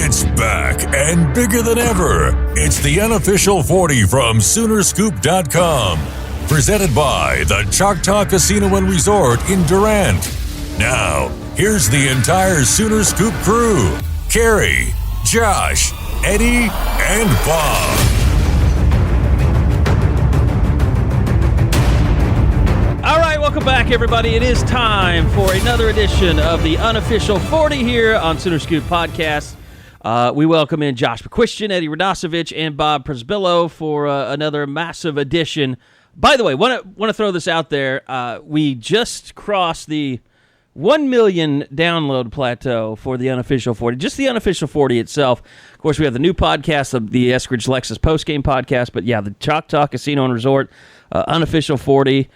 It's back and bigger than ever. It's the Unofficial 40 from Soonerscoop.com. Presented by the Choctaw Casino and Resort in Durant. Now, here's the entire Sooner Scoop crew. Carrie, Josh, Eddie, and Bob. All right, welcome back, everybody. It is time for another edition of the Unofficial 40 here on Sooner Scoop Podcast. We welcome in Josh McQuistion, Eddie Radosevich, and Bob Przbillo for another massive edition. By the way, want to throw this out there. We just crossed the 1 million download plateau for the Unofficial 40, just the Unofficial 40 itself. Of course, we have the new podcast, the Eskridge Lexus postgame podcast, but yeah, the Choctaw Casino and Resort, Unofficial 40.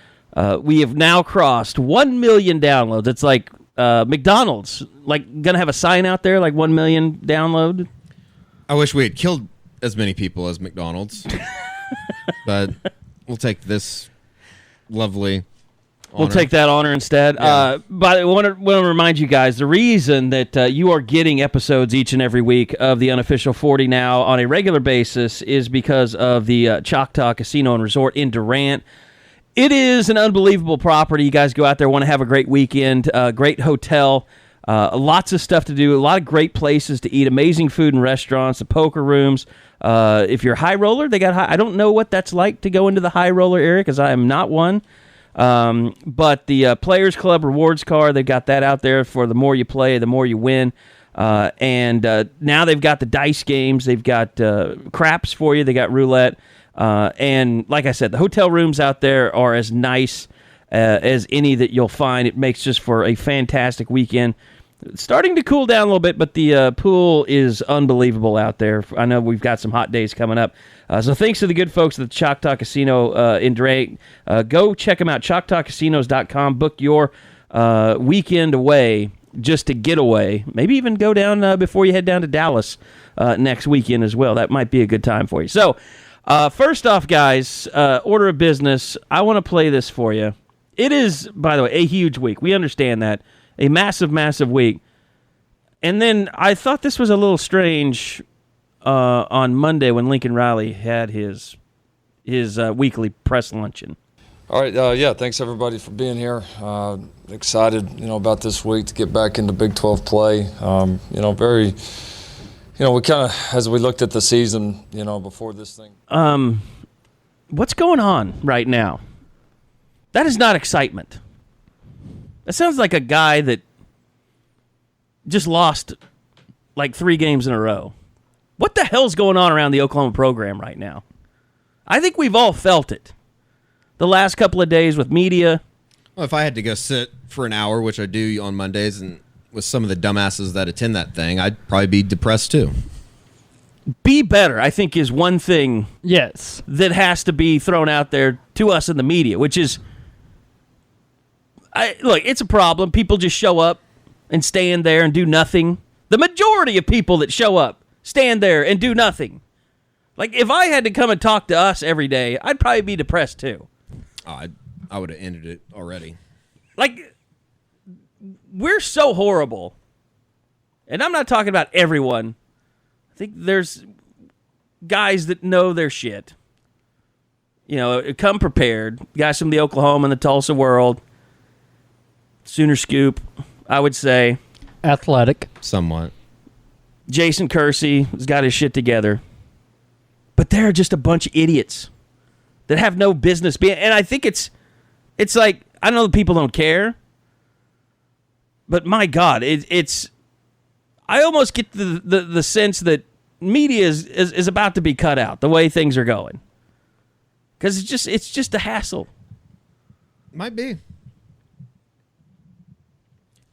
We have now crossed 1 million downloads. It's like McDonald's, like going to have a sign out there like 1 million download. I wish we had killed as many people as McDonald's, but we'll take this lovely honor. We'll take that honor instead. Yeah. But I want to remind you guys, the reason that you are getting episodes each and every week of the Unofficial 40 now on a regular basis is because of the Choctaw Casino and Resort in Durant. It is an unbelievable property. You guys go out there, want to have a great weekend, great hotel, lots of stuff to do, a lot of great places to eat, amazing food and restaurants, the poker rooms. If you're a high roller, they got high. I don't know what that's like to go into the high roller area because I am not one. But the Players Club rewards card, they've got that out there for the more you play, the more you win. And now they've got the dice games. They've got craps for you. They got roulette. And like I said, the hotel rooms out there are as nice as any that you'll find. It makes just for a fantastic weekend. It's starting to cool down a little bit, but the pool is unbelievable out there. I know we've got some hot days coming up. So thanks to the good folks at the Choctaw Casino in Durant. Go check them out, ChoctawCasinos.com. Book your weekend away just to get away. Maybe even go down before you head down to Dallas next weekend as well. That might be a good time for you. So, first off, guys, order of business. I want to play this for you. It is, by the way, a huge week. We understand that. A massive, massive week. And then I thought this was a little strange on Monday when Lincoln Riley had his weekly press luncheon. All right, yeah, thanks everybody for being here. Excited, about this week to get back into Big 12 play. We kind of, as we looked at the season, before this thing. What's going on right now? That is not excitement. That sounds like a guy that just lost like 3 games in a row. What the hell's going on around the Oklahoma program right now? I think we've all felt it. The last couple of days with media. Well, if I had to go sit for an hour, which I do on Mondays, and with some of the dumbasses that attend that thing, I'd probably be depressed too. Be better, I think, is one thing that has to be thrown out there to us in the media, which is, look, it's a problem. People just show up and stand there and do nothing. The majority of people that show up stand there and do nothing. Like, if I had to come and talk to us every day, I'd probably be depressed too. I would have ended it already. Like, we're so horrible. And I'm not talking about everyone. I think there's guys that know their shit. Come prepared. Guys from the Oklahoma and the Tulsa world. Sooner Scoop, I would say. Athletic. Somewhat. Jason Kersey has got his shit together. But they're just a bunch of idiots that have no business being. And I think it's like, I know that people don't care. But my God, it's. I almost get the sense that media is about to be cut out the way things are going, because it's just a hassle. Might be.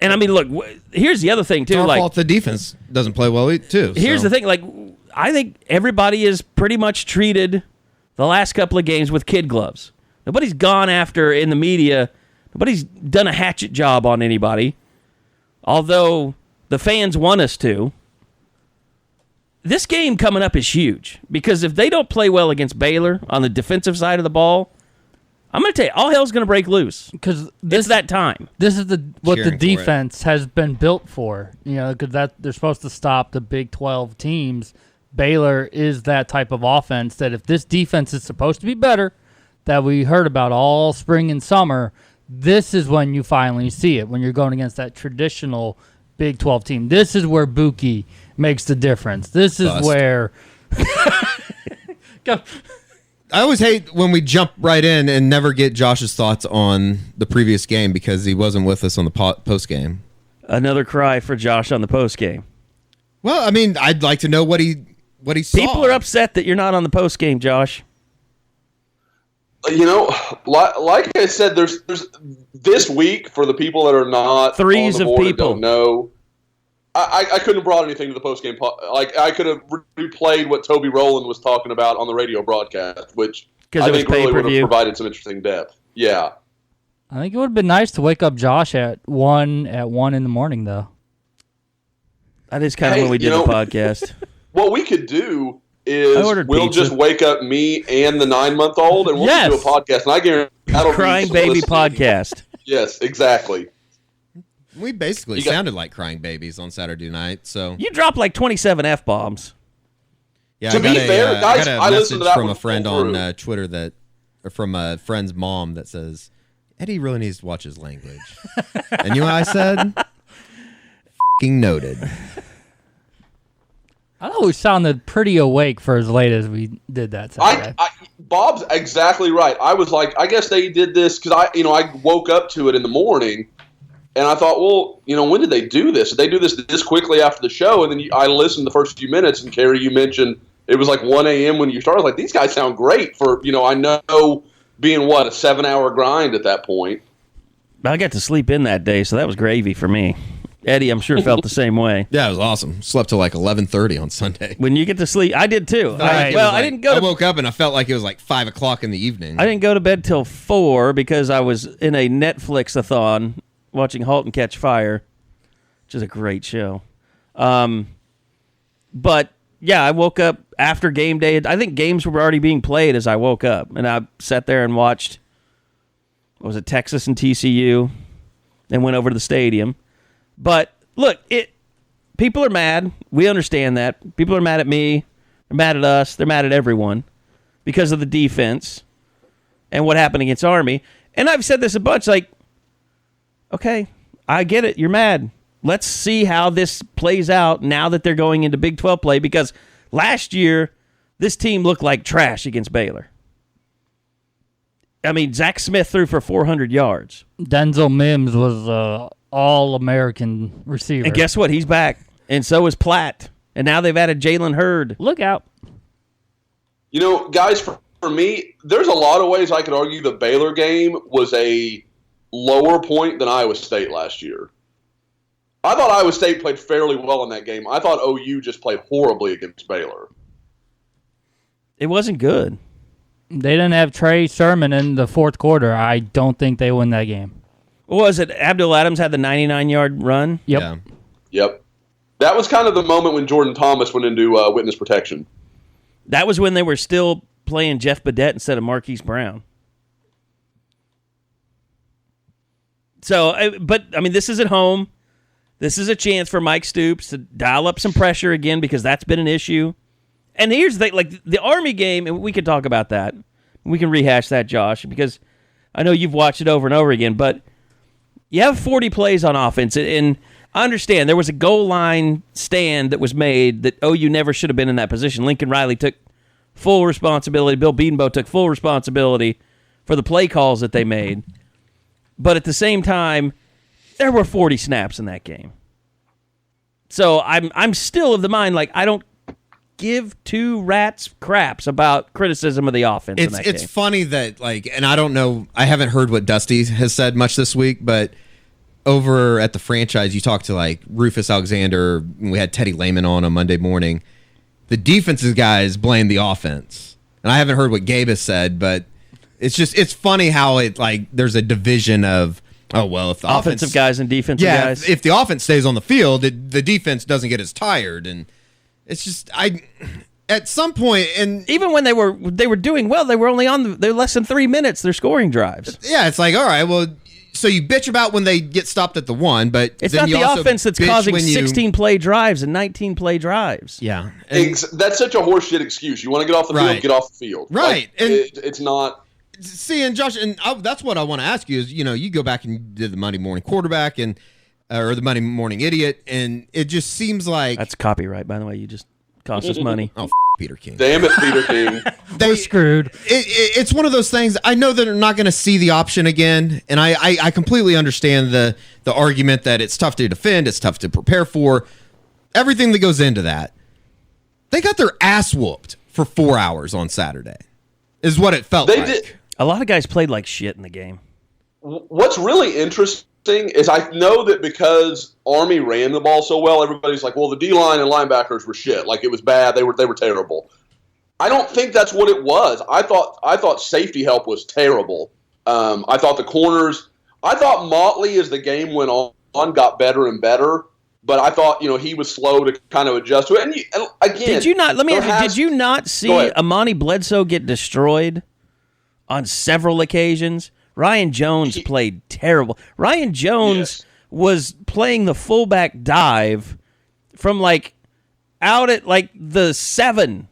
And I mean, look, here's the other thing too. It's our fault the defense doesn't play well too. Here's the thing, like, I think everybody is pretty much treated the last couple of games with kid gloves. Nobody's gone after in the media. Nobody's done a hatchet job on anybody. Although the fans want us to. This game coming up is huge, because if they don't play well against Baylor on the defensive side of the ball, I'm going to tell you, all hell's going to break loose because it's that time. This is what the Cheering for it. defense has been built for. Because they're supposed to stop the Big 12 teams. Baylor is that type of offense that if this defense is supposed to be better, that we heard about all spring and summer, this is when you finally see it, when you're going against that traditional Big 12 team. This is where Buki makes the difference. This is where... Go. I always hate when we jump right in and never get Josh's thoughts on the previous game because he wasn't with us on the post game. Another cry for Josh on the post game. Well, I mean, I'd like to know what he saw. People are upset that you're not on the post game, Josh. Like I said, there's this week for the people that are not threes on the of board people. Don't know. I couldn't have brought anything to the postgame. Like I could have replayed what Toby Rowland was talking about on the radio broadcast, which I think really would have provided some interesting depth. Yeah, I think it would have been nice to wake up Josh at 1 in the morning, though. That is kind of when we did the podcast. What we could do is we'll pizza. just wake up me and the 9-month-old, and we'll just do a podcast. And I guarantee that'll Crying be baby listening. podcast. Yes, exactly. We basically sounded like crying babies on Saturday night. So you dropped like 27 F-bombs. Yeah, to be fair, guys, I I got a listened message to that from one a friend through. on Twitter from a friend's mom that says, Eddie really needs to watch his language. And you know what I said? F***ing noted. I thought we sounded pretty awake for as late as we did that Saturday. Bob's exactly right. I was like, I guess they did this because I woke up to it in the morning, and I thought, well, when did they do this? Did they do this quickly after the show? And then I listened the first few minutes, and Carrie, you mentioned it was like 1 a.m. when you started. I was like, these guys sound great for I know being a 7-hour grind at that point. I got to sleep in that day, so that was gravy for me. Eddie, I'm sure, felt the same way. Yeah, it was awesome. Slept till like 11:30 on Sunday. When you get to sleep, I did too. I didn't go. I woke up and I felt like it was like 5 o'clock in the evening. I didn't go to bed till 4 because I was in a Netflix-a-thon watching *Halt and Catch Fire*, which is a great show. But yeah, I woke up after game day. I think games were already being played as I woke up, and I sat there and watched. What was it, Texas and TCU, and went over to the stadium. But look, people are mad. We understand that. People are mad at me. They're mad at us. They're mad at everyone because of the defense and what happened against Army. And I've said this a bunch, like, okay, I get it. You're mad. Let's see how this plays out now that they're going into Big 12 play, because last year this team looked like trash against Baylor. I mean, Zach Smith threw for 400 yards. Denzel Mims was all-American receiver. And guess what? He's back. And so is Platt. And now they've added Jalen Hurd. Look out. Guys, for me, there's a lot of ways I could argue the Baylor game was a lower point than Iowa State last year. I thought Iowa State played fairly well in that game. I thought OU just played horribly against Baylor. It wasn't good. They didn't have Trey Sermon in the fourth quarter. I don't think they win that game. What was it? Abdul Adams had the 99-yard run? Yep. Yeah. Yep. That was kind of the moment when Jordan Thomas went into witness protection. That was when they were still playing Jeff Badette instead of Marquise Brown. So, but, I mean, this is at home. This is a chance for Mike Stoops to dial up some pressure again, because that's been an issue. And here's the thing, like the Army game, and we can talk about that. We can rehash that, Josh, because I know you've watched it over and over again, but you have 40 plays on offense, and I understand there was a goal line stand that was made that OU never should have been in that position. Lincoln Riley took full responsibility. Bill Bedenbaugh took full responsibility for the play calls that they made. But at the same time, there were 40 snaps in that game. So I'm still of the mind, like, I don't give two rats craps about criticism of the offense in that game. It's funny that, like, and I don't know, I haven't heard what Dusty has said much this week, but over at the franchise, you talked to, like, Rufus Alexander, we had Teddy Lehman on Monday morning. The defensive guys blame the offense. And I haven't heard what Gabe has said, but it's funny how it, like, there's a division of, oh, well, if the offensive guys and defensive guys. If the offense stays on the field, the defense doesn't get as tired. And it's just, at some point, and even when they were doing well, they were only they're less than 3 minutes. They're scoring drives. Yeah, it's like, all right, well, so you bitch about when they get stopped at the 1, but it's then not you the also offense that's bitch causing when 16 play drives and 19 play drives. Yeah, That's such a horseshit excuse. You want to get off the field, get off the field. Right, like, it's not. See, and Josh, and that's what I want to ask you is, you go back and you did the Monday morning quarterback or the Monday morning idiot, and it just seems like that's copyright, by the way. You just cost us money. Oh, Peter King. Damn it, Peter King. We're screwed. It's one of those things. I know that they're not going to see the option again, and I completely understand the argument that it's tough to defend, it's tough to prepare for, everything that goes into that. They got their ass whooped for 4 hours on Saturday, is what it felt like. Did. A lot of guys played like shit in the game. What's really interesting is I know that because Army ran the ball so well, everybody's like, well, the D-line and linebackers were shit. Like, it was bad. They were terrible. I don't think that's what it was. I thought safety help was terrible. I thought the corners – I thought Motley, as the game went on, got better and better. But I thought, he was slow to kind of adjust to it. And again – Did you not – let me ask you, did you not see Amani Bledsoe get destroyed on several occasions? Ryan Jones played terrible. Ryan Jones was playing the fullback dive from out at the 7.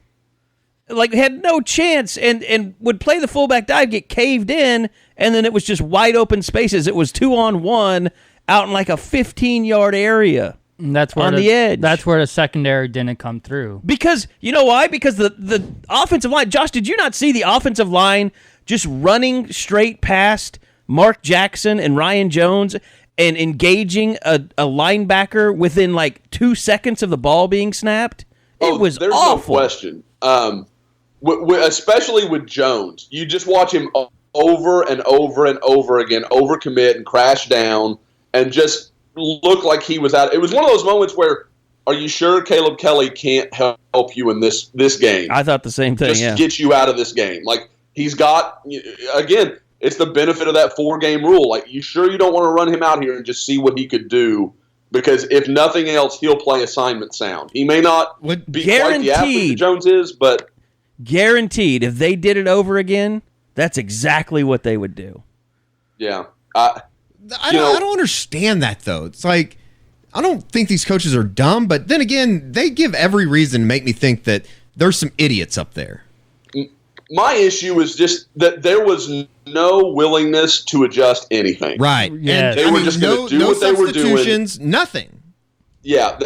Had no chance and would play the fullback dive, get caved in, and then it was just wide open spaces. It was 2-on-1 out in a 15-yard area. And that's where on the edge. That's where the secondary didn't come through. Because you know why? Because the offensive line. Josh, did you not see the offensive line just running straight past Mark Jackson and Ryan Jones and engaging a linebacker within 2 seconds of the ball being snapped? It was there's awful. No question. Especially with Jones, you just watch him over and over and over again overcommit and crash down and just look like he was out. It was one of those moments where, are you sure Caleb Kelly can't help you in this game? I thought the same thing. Just get you out of this game. He's got, again, it's the benefit of that 4-game rule. You sure you don't want to run him out here and just see what he could do? Because if nothing else, he'll play assignment sound. He may not be quite the athlete that Jones is, but guaranteed, if they did it over again, that's exactly what they would do. Yeah. I don't understand that, though. It's I don't think these coaches are dumb, but then again, they give every reason to make me think that there's some idiots up there. My issue is just that there was no willingness to adjust anything. Right. Yeah. And they were just going to do what they were doing. Nothing. Yeah.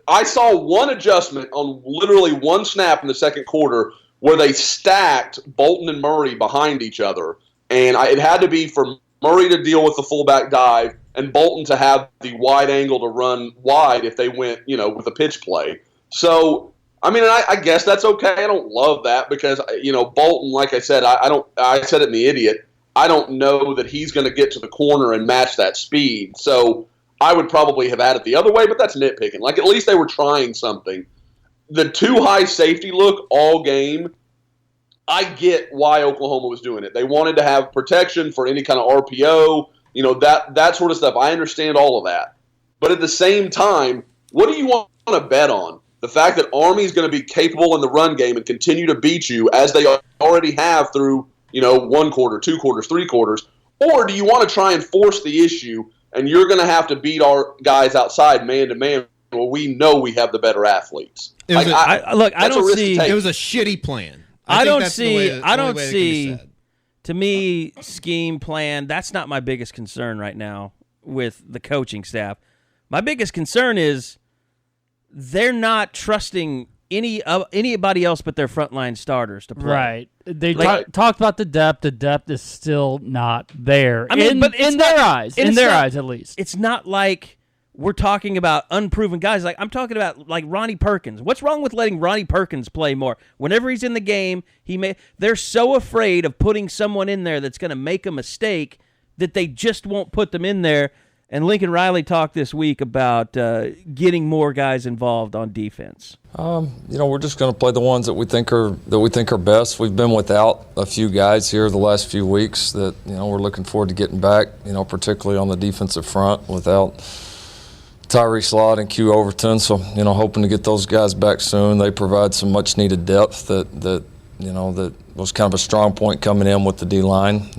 I saw one adjustment on literally one snap in the second quarter where they stacked Bolton and Murray behind each other. And it had to be for Murray to deal with the fullback dive and Bolton to have the wide angle to run wide if they went, with a pitch play. So, I guess that's okay. I don't love that because, Bolton, like I said, I said it in the idiot. I don't know that he's going to get to the corner and match that speed. So I would probably have had it the other way, but that's nitpicking. At least they were trying something. The too high safety look all game, I get why Oklahoma was doing it. They wanted to have protection for any kind of RPO, that sort of stuff. I understand all of that. But at the same time, what do you want to bet on? The fact that Army's going to be capable in the run game and continue to beat you as they already have through, 1 quarter, 2 quarters, 3 quarters? Or do you want to try and force the issue and you're going to have to beat our guys outside man to man where we know we have the better athletes? It was a shitty plan. I don't see, to me, scheme plan. That's not my biggest concern right now with the coaching staff. My biggest concern is they're not trusting anybody else but their frontline starters to play. Right. They talked about the depth. The depth is still not there. But in their eyes, at least. It's not like we're talking about unproven guys. I'm talking about Ronnie Perkins. What's wrong with letting Ronnie Perkins play more? Whenever he's in the game, they're so afraid of putting someone in there that's going to make a mistake that they just won't put them in there. And Lincoln Riley talked this week about getting more guys involved on defense. We're just going to play the ones that we think are best. We've been without a few guys here the last few weeks that we're looking forward to getting back. Particularly on the defensive front without Tyree Slott and Q Overton. So, hoping to get those guys back soon. They provide some much needed depth that was kind of a strong point coming in with the D-line.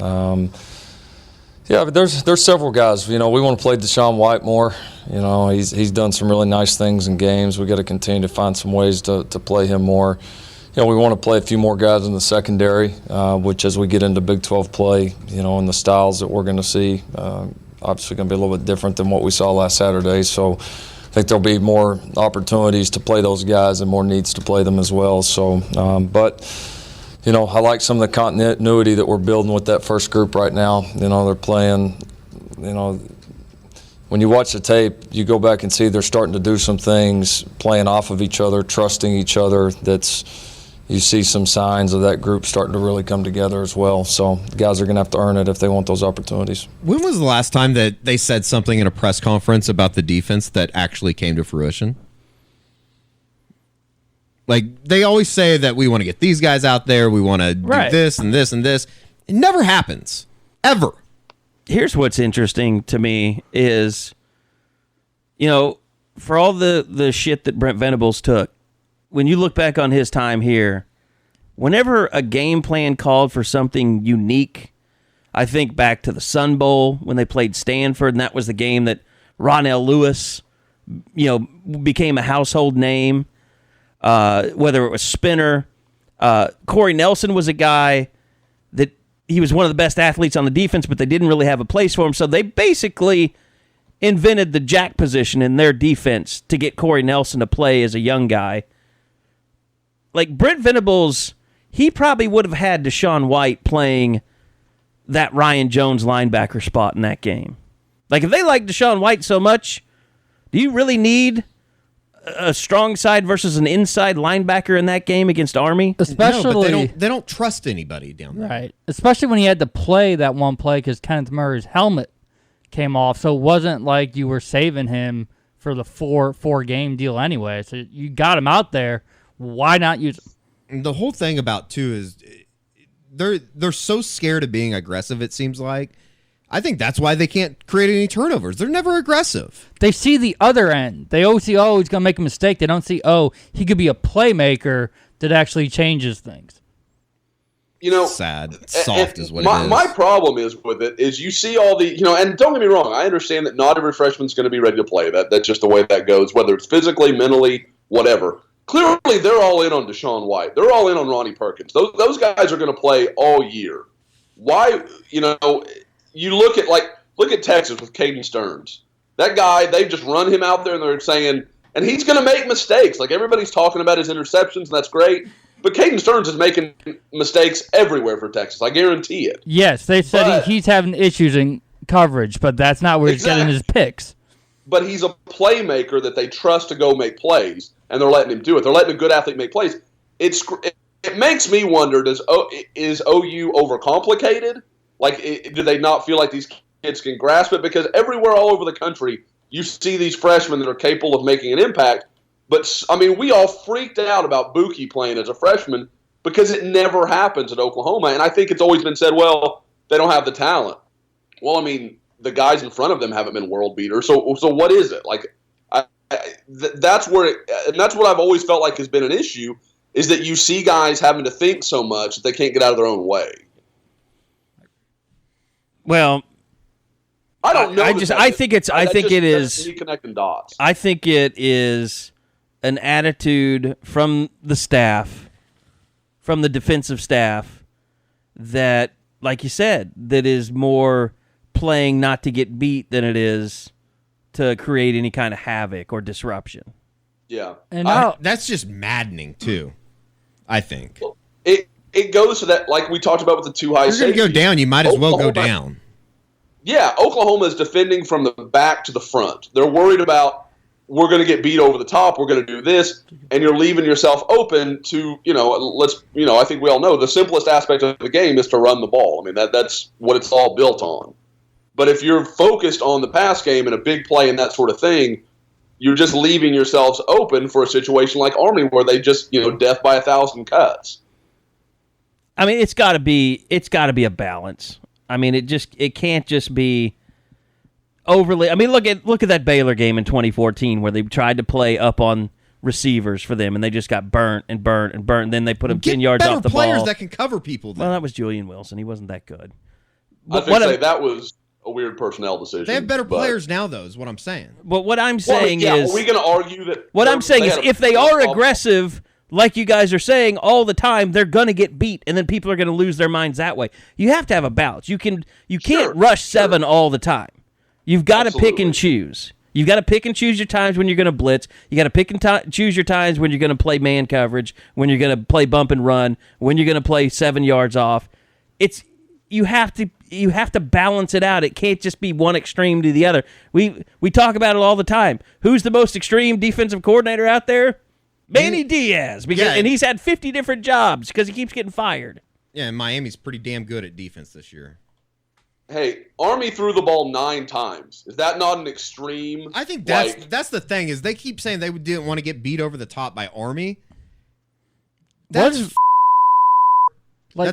But there's several guys. We want to play Deshaun White more. He's done some really nice things in games. We got to continue to find some ways to play him more. We want to play a few more guys in the secondary, which as we get into Big 12 play, and the styles that we're going to see, obviously going to be a little bit different than what we saw last Saturday. So I think there'll be more opportunities to play those guys and more needs to play them as well. So, I like some of the continuity that we're building with that first group right now. They're playing, when you watch the tape, you go back and see they're starting to do some things, playing off of each other, trusting each other. You see some signs of that group starting to really come together as well. So the guys are going to have to earn it if they want those opportunities. When was the last time that they said something in a press conference about the defense that actually came to fruition? Like, they always say that we want to get these guys out there, we want to do this and this and this. It never happens. Ever. Here's what's interesting to me is, for all the shit that Brent Venables took, when you look back on his time here, whenever a game plan called for something unique, I think back to the Sun Bowl when they played Stanford, and that was the game that Ronell Lewis, became a household name. Whether it was Spinner, Corey Nelson was a guy that he was one of the best athletes on the defense, but they didn't really have a place for him. So they basically invented the jack position in their defense to get Corey Nelson to play as a young guy. Like Brent Venables, he probably would have had Deshaun White playing that Ryan Jones linebacker spot in that game. Like if they like Deshaun White so much, do you really need a strong side versus an inside linebacker in that game against Army? Especially, but they don't trust anybody down there. Right. Especially when he had to play that one play because Kenneth Murray's helmet came off, so it wasn't like you were saving him for the four game deal anyway. So you got him out there. Why not use him? The whole thing about too is they're so scared of being aggressive. It seems like. I think that's why they can't create any turnovers. They're never aggressive. They see the other end. They always see, he's going to make a mistake. They don't see, he could be a playmaker that actually changes things. Sad. Soft is what it is. My problem is with it is you see all the, and don't get me wrong, I understand that not every freshman's going to be ready to play. That's just the way that goes, whether it's physically, mentally, whatever. Clearly, they're all in on Deshaun White. They're all in on Ronnie Perkins. Those guys are going to play all year. Why, you look at Texas with Caden Stearns. That guy, they've just run him out there and they're saying, and he's going to make mistakes. Like everybody's talking about his interceptions, and that's great. But Caden Stearns is making mistakes everywhere for Texas. I guarantee it. Yes, they said he's having issues in coverage, but that's not where he's getting his picks. But he's a playmaker that they trust to go make plays, and they're letting him do it. They're letting a good athlete make plays. It makes me wonder, is OU overcomplicated? Like, do they not feel like these kids can grasp it? Because everywhere all over the country, you see these freshmen that are capable of making an impact. But, we all freaked out about Buki playing as a freshman because it never happens at Oklahoma. And I think it's always been said, well, they don't have the talent. Well, the guys in front of them haven't been world beaters. So what is it? Like, that's where and that's what I've always felt like has been an issue, is that you see guys having to think so much that they can't get out of their own way. Well, I don't know. I think it is me connecting dots. I think it is an attitude from the staff, from the defensive staff, that, like you said, that is more playing not to get beat than it is to create any kind of havoc or disruption. Yeah, and that's just maddening too. I think. Well, it goes to that, like we talked about with the two high safeties. If you're going to go down, you might as well go down. Yeah, Oklahoma is defending from the back to the front. They're worried about, we're going to get beat over the top, we're going to do this, and you're leaving yourself open to, I think we all know the simplest aspect of the game is to run the ball. That's what it's all built on. But if you're focused on the pass game and a big play and that sort of thing, you're just leaving yourselves open for a situation like Army where they just, death by 1,000 cuts. It's got to be a balance. It can't just be overly. I mean, look at that Baylor game in 2014 where they tried to play up on receivers for them, and they just got burnt and burnt and burnt. And then they put them 10 yards off the ball. Players that can cover people. Then. Well, that was Julian Wilson. He wasn't that good. I think say that was a weird personnel decision. They have better players now, though, is what I'm saying. But what I'm saying is... Are we going to argue that... What I'm saying is if they are aggressive, like you guys are saying, all the time, they're going to get beat, and then people are going to lose their minds that way. You have to have a balance. You can't rush 7 all the time. You've got to pick and choose. You've got to pick and choose your times when you're going to blitz. You got to pick and choose your times when you're going to play man coverage, when you're going to play bump and run, when you're going to play 7 yards off. You have to balance it out. It can't just be one extreme to the other. We talk about it all the time. Who's the most extreme defensive coordinator out there? Manny Diaz, and he's had 50 different jobs because he keeps getting fired. Yeah, and Miami's pretty damn good at defense this year. Hey, Army threw the ball 9 times. Is that not an extreme? I think that's the thing is they keep saying they didn't want to get beat over the top by Army. That's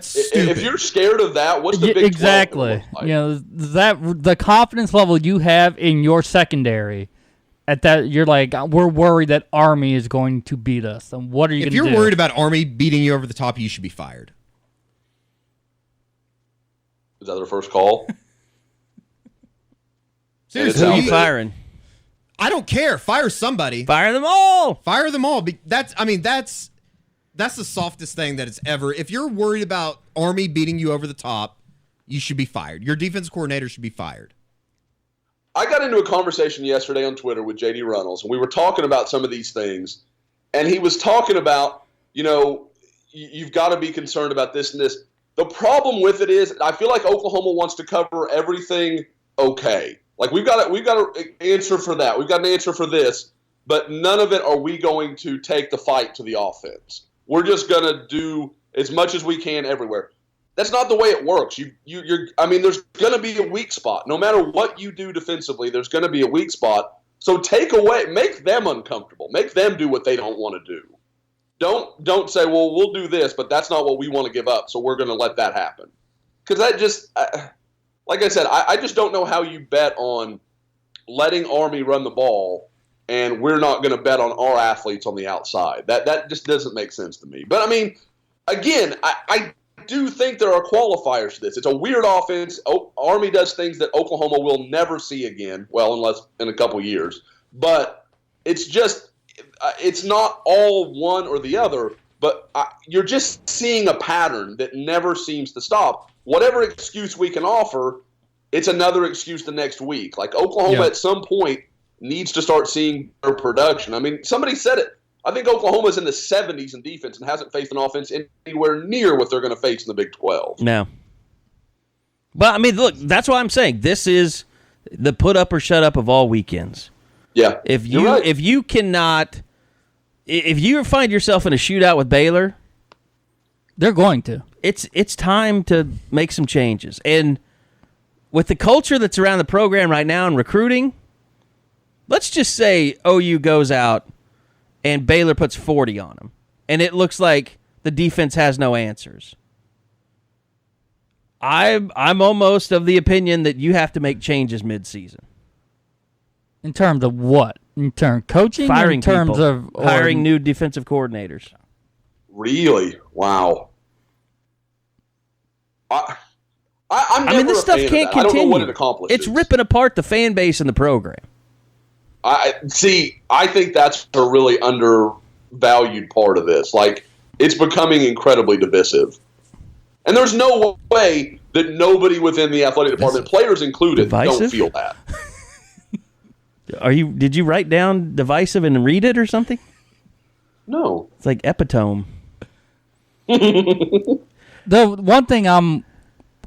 stupid. If you're scared of that, what's the Big 12 exactly? like? You know that the confidence level you have in your secondary. At that, you're like, we're worried that Army is going to beat us. And what are you going to do? If you're worried about Army beating you over the top, you should be fired. Is that their first call? Seriously, Who are you firing? I don't care. Fire somebody. Fire them all. Fire them all. That's the softest thing that it's ever. If you're worried about Army beating you over the top, you should be fired. Your defense coordinator should be fired. I got into a conversation yesterday on Twitter with JD Runnels, and we were talking about some of these things, and he was talking about, you've got to be concerned about this and this. The problem with it is I feel like Oklahoma wants to cover everything okay. Like we've got an answer for that. We've got an answer for this, but none of it are we going to take the fight to the offense. We're just going to do as much as we can everywhere. That's not the way it works. There's going to be a weak spot. No matter what you do defensively, there's going to be a weak spot. So make them uncomfortable. Make them do what they don't want to do. Don't say, well, we'll do this, but that's not what we want to give up, so we're going to let that happen. Because that just, like I said, I just don't know how you bet on letting Army run the ball, and we're not going to bet on our athletes on the outside. That just doesn't make sense to me. But, again, I do think there are qualifiers to this. It's a weird offense. Army does things that Oklahoma will never see again, well, unless in a couple years. But it's just it's not all one or the other, but you're just seeing a pattern that never seems to stop. Whatever excuse we can offer, it's another excuse the next week. Like Oklahoma at some point needs to start seeing their production. Somebody said it. I think Oklahoma's in the 70s in defense and hasn't faced an offense anywhere near what they're going to face in the Big 12. No. But, look, that's what I'm saying. This is the put up or shut up of all weekends. Yeah. If you find yourself in a shootout with Baylor, they're going to. It's time to make some changes. And with the culture that's around the program right now and recruiting, let's just say OU goes out and Baylor puts 40 on them, and it looks like the defense has no answers. I'm almost of the opinion that you have to make changes midseason. In terms of what? In terms of coaching? Firing in terms people. Of hiring new defensive coordinators. Really? Wow. I'm never this stuff can't continue. I don't know what it accomplishes. It's ripping apart the fan base and the program. I think that's a really undervalued part of this. Like, it's becoming incredibly divisive. And there's no way that nobody within the athletic department, players included, don't feel that. Did you write down divisive and read it or something? No. It's like epitome. The one thing I'm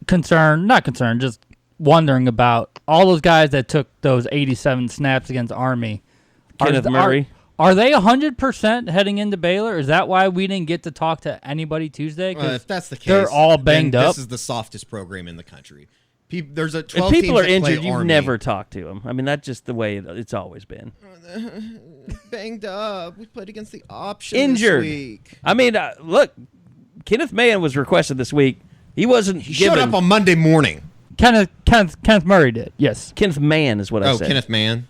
just wondering about, all those guys that took those 87 snaps against Army. Kenneth Murray. Are they 100% heading into Baylor? Is that why we didn't get to talk to anybody Tuesday? If that's the case, they're all banged up. This is the softest program in the country. There's a 12 if people teams are injured, you've Army. Never talked to them. That's just the way it's always been. Banged up. We played against the option injured. this week. Look, Kenneth Mahan was requested this week. He wasn't He showed up on Monday morning. Kenneth Murray did. Yes. Kenneth Mann is what I said. Oh, Kenneth Mann.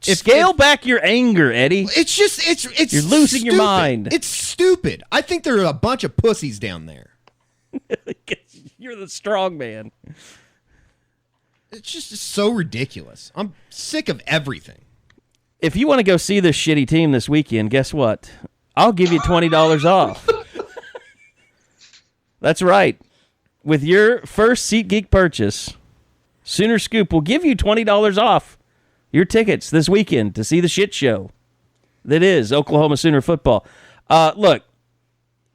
Scale back your anger, Eddie. It's just it's You're losing your stupid. mind. It's stupid. I think there are a bunch of pussies down there. You're the strong man. It's just so ridiculous. I'm sick of everything. If you want to go see this shitty team this weekend, guess what? I'll give you $20 off. That's right. With your first SeatGeek purchase, Sooner Scoop will give you $20 off your tickets this weekend to see the shit show that is Oklahoma Sooner football. Look,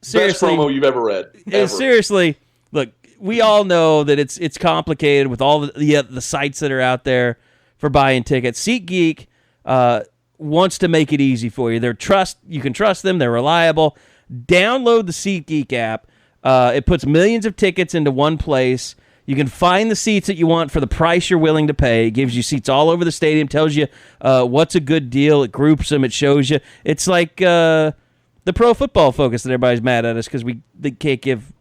seriously, best promo you've ever read. Ever. Seriously, look, we all know that it's complicated with all the sites that are out there for buying tickets. SeatGeek wants to make it easy for you. You can trust them. They're reliable. Download the SeatGeek app. It puts millions of tickets into one place. You can find the seats that you want for the price you're willing to pay. It gives you seats all over the stadium, tells you what's a good deal. It groups them. It shows you. It's like the Pro Football Focus that everybody's mad at us because they can't give,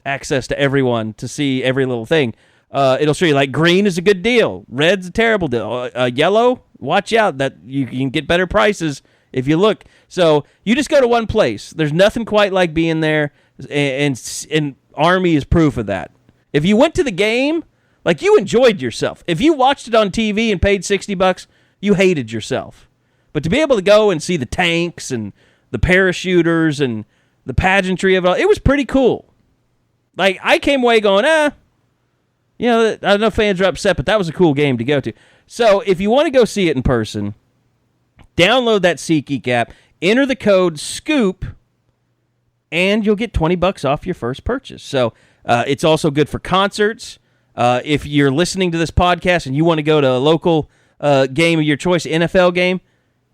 access to everyone to see every little thing. It'll show you, like, green is a good deal. Red's a terrible deal. Yellow, watch out. That you can get better prices if you look. So you just go to one place. There's nothing quite like being there, and Army is proof of that. If you went to the game, like, you enjoyed yourself. If you watched it on TV and paid $60, you hated yourself. But to be able to go and see the tanks and the parachuters and the pageantry of it all, it was pretty cool. Like, I came away going, I know fans are upset, but that was a cool game to go to. So if you want to go see it in person, download that SeatGeek app, enter the code SCOOP, and you'll get $20 off your first purchase. So it's also good for concerts. If you're listening to this podcast and you want to go to a local game of your choice, NFL game,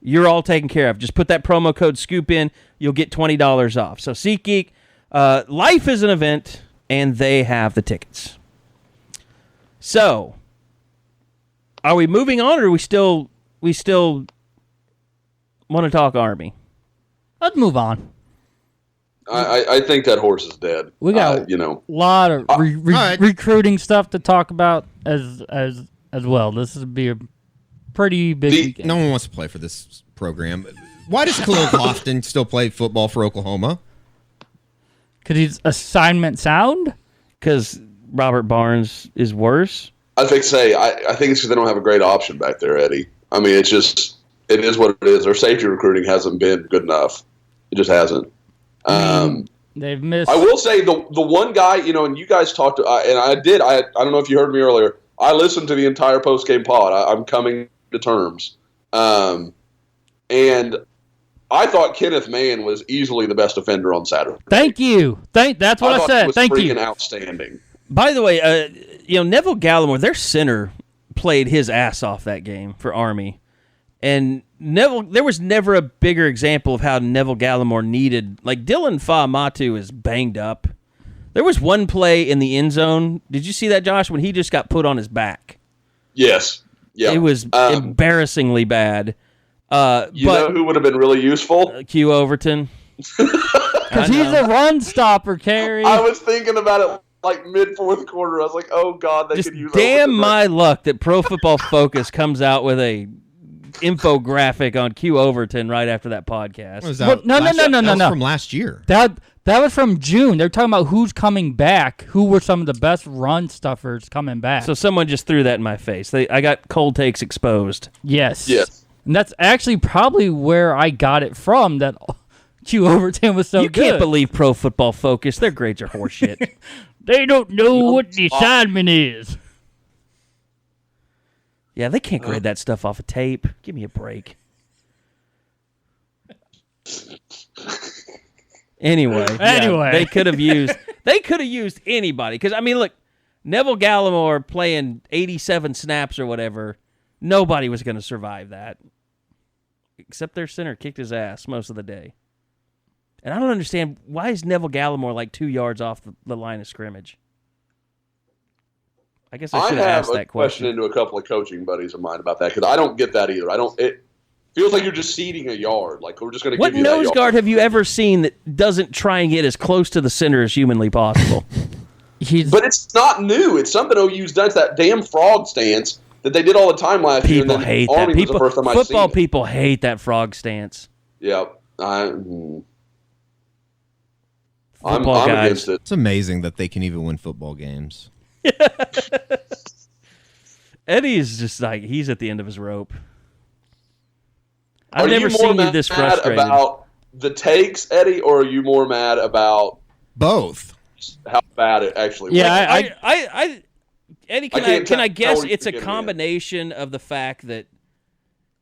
you're all taken care of. Just put that promo code SCOOP in. You'll get $20 off. So SeatGeek, life is an event, and they have the tickets. So, are we moving on, or we still want to talk Army? Let's move on. I think that horse is dead. We got a lot of recruiting stuff to talk about as well. This would be a pretty big weekend. No one wants to play for this program. Why does Khalil Lofton still play football for Oklahoma? Because he's assignment sound? Because Robert Barnes is worse? I think it's because they don't have a great option back there, Eddie. I mean, it is what it is. Their safety recruiting hasn't been good enough. It just hasn't. They've missed. I will say the one guy, and you guys talked to, and I did. I don't know if you heard me earlier. I listened to the entire postgame pod. I'm coming to terms, and I thought Kenneth Mann was easily the best offender on Saturday. Thank you. That's what I said. Thank you. Outstanding. By the way, Neville Gallimore, their center, played his ass off that game for Army. And there was never a bigger example of how Neville Gallimore needed. Like, Dylan Fa-Matu is banged up. There was one play in the end zone. Did you see that, Josh, when he just got put on his back? Yes. Yeah. It was embarrassingly bad. Know who would have been really useful? Q Overton. Because he's a run stopper, Carrie. I was thinking about it like mid-fourth quarter. I was like, oh, God, they could use damn my luck that Pro Football Focus comes out with a infographic on Q Overton right after that podcast. What was that? No. That was from last year. That was from June. They're talking about who's coming back. Who were some of the best run stuffers coming back? So someone just threw that in my face. I got cold takes exposed. Yes. Yes. And that's actually probably where I got it from, that Q Overton was so good. You can't believe Pro Football Focus. Their grades are horseshit. They don't know what the assignment is. Yeah, they can't grade that stuff off of tape. Give me a break. Anyway, they could have used anybody. Because, I mean, look, Neville Gallimore playing 87 snaps or whatever, nobody was going to survive that. Except their center kicked his ass most of the day. And I don't understand, why is Neville Gallimore like 2 yards off the line of scrimmage? I guess I should have asked that question. Into a couple of coaching buddies of mine about that, because I don't get that either. It feels like you're just ceding a yard. Like, we're just going to give you that yard. What nose guard have you ever seen that doesn't try and get as close to the center as humanly possible? But it's not new. It's something OU's done. It's that damn frog stance that they did all the time last year. People hate that. Football people hate that frog stance. Yeah. I'm guys. against it. It's amazing that they can even win football games. Eddie is just like, he's at the end of his rope. Are I've never you seen more you this mad frustrated. about the takes, Eddie, or are you more mad about Both. how bad it actually was? Yeah, Eddie, can I guess it's a beginning combination of the fact that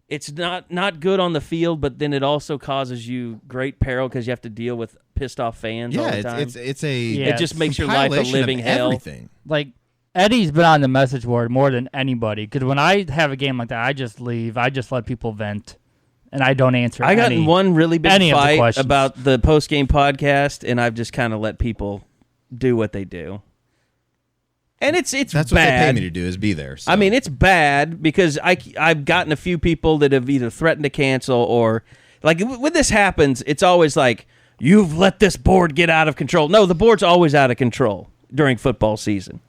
it's not good on the field, but then it also causes you great peril because you have to deal with pissed off fans all the time. It just makes your life a living hell. Everything. Like, Eddie's been on the message board more than anybody, because when I have a game like that, I just leave. I just let people vent, and I don't answer I got in one really big fight the about the post-game podcast, and I've just kind of let people do what they do. And it's That's bad. what they pay me to do, is be there. So. I mean, it's bad because I've gotten a few people that have either threatened to cancel or, like, when this happens, it's always like, you've let this board get out of control. No, the board's always out of control during football season.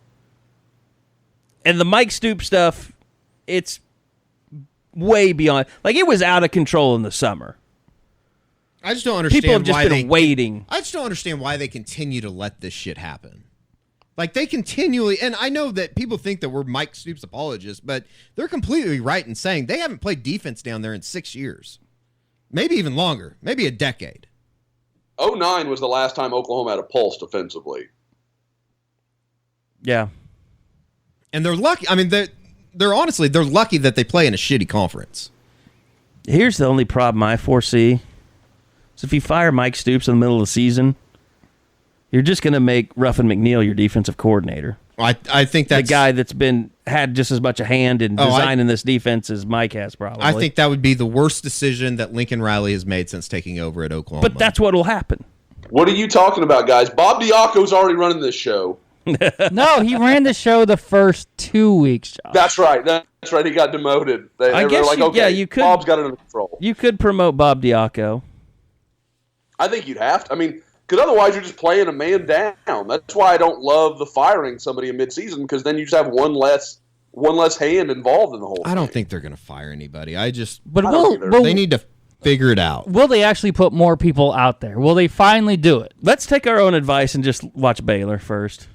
And the Mike Stoops stuff, it's way beyond. Like, it was out of control in the summer. I just don't understand People have just been waiting. I just don't understand why they continue to let this shit happen. Like, they continually, and I know that people think that we're Mike Stoops apologists, but they're completely right in saying they haven't played defense down there in 6 years. Maybe even longer. Maybe a decade. 2009 was the last time Oklahoma had a pulse defensively. Yeah. And they're lucky. I mean, they're honestly, they're lucky that they play in a shitty conference. Here's the only problem I foresee. So if you fire Mike Stoops in the middle of the season, you're just going to make Ruffin McNeil your defensive coordinator. I think that's the guy that's had just as much a hand in designing this defense as Mike has, probably. I think that would be the worst decision that Lincoln Riley has made since taking over at Oklahoma. But that's what will happen. What are you talking about, guys? Bob Diaco's already running this show. No, he ran the show the first 2 weeks, Josh. That's right. That's right. He got demoted. I guess like, you could. Bob's got it under control. You could promote Bob Diaco. I think you'd have to. I mean, because otherwise you're just playing a man down. That's why I don't love the firing somebody in midseason, because then you just have one less hand involved in the whole thing. I don't think they're going to fire anybody. But they need to figure it out. Will they actually put more people out there? Will they finally do it? Let's take our own advice and just watch Baylor first.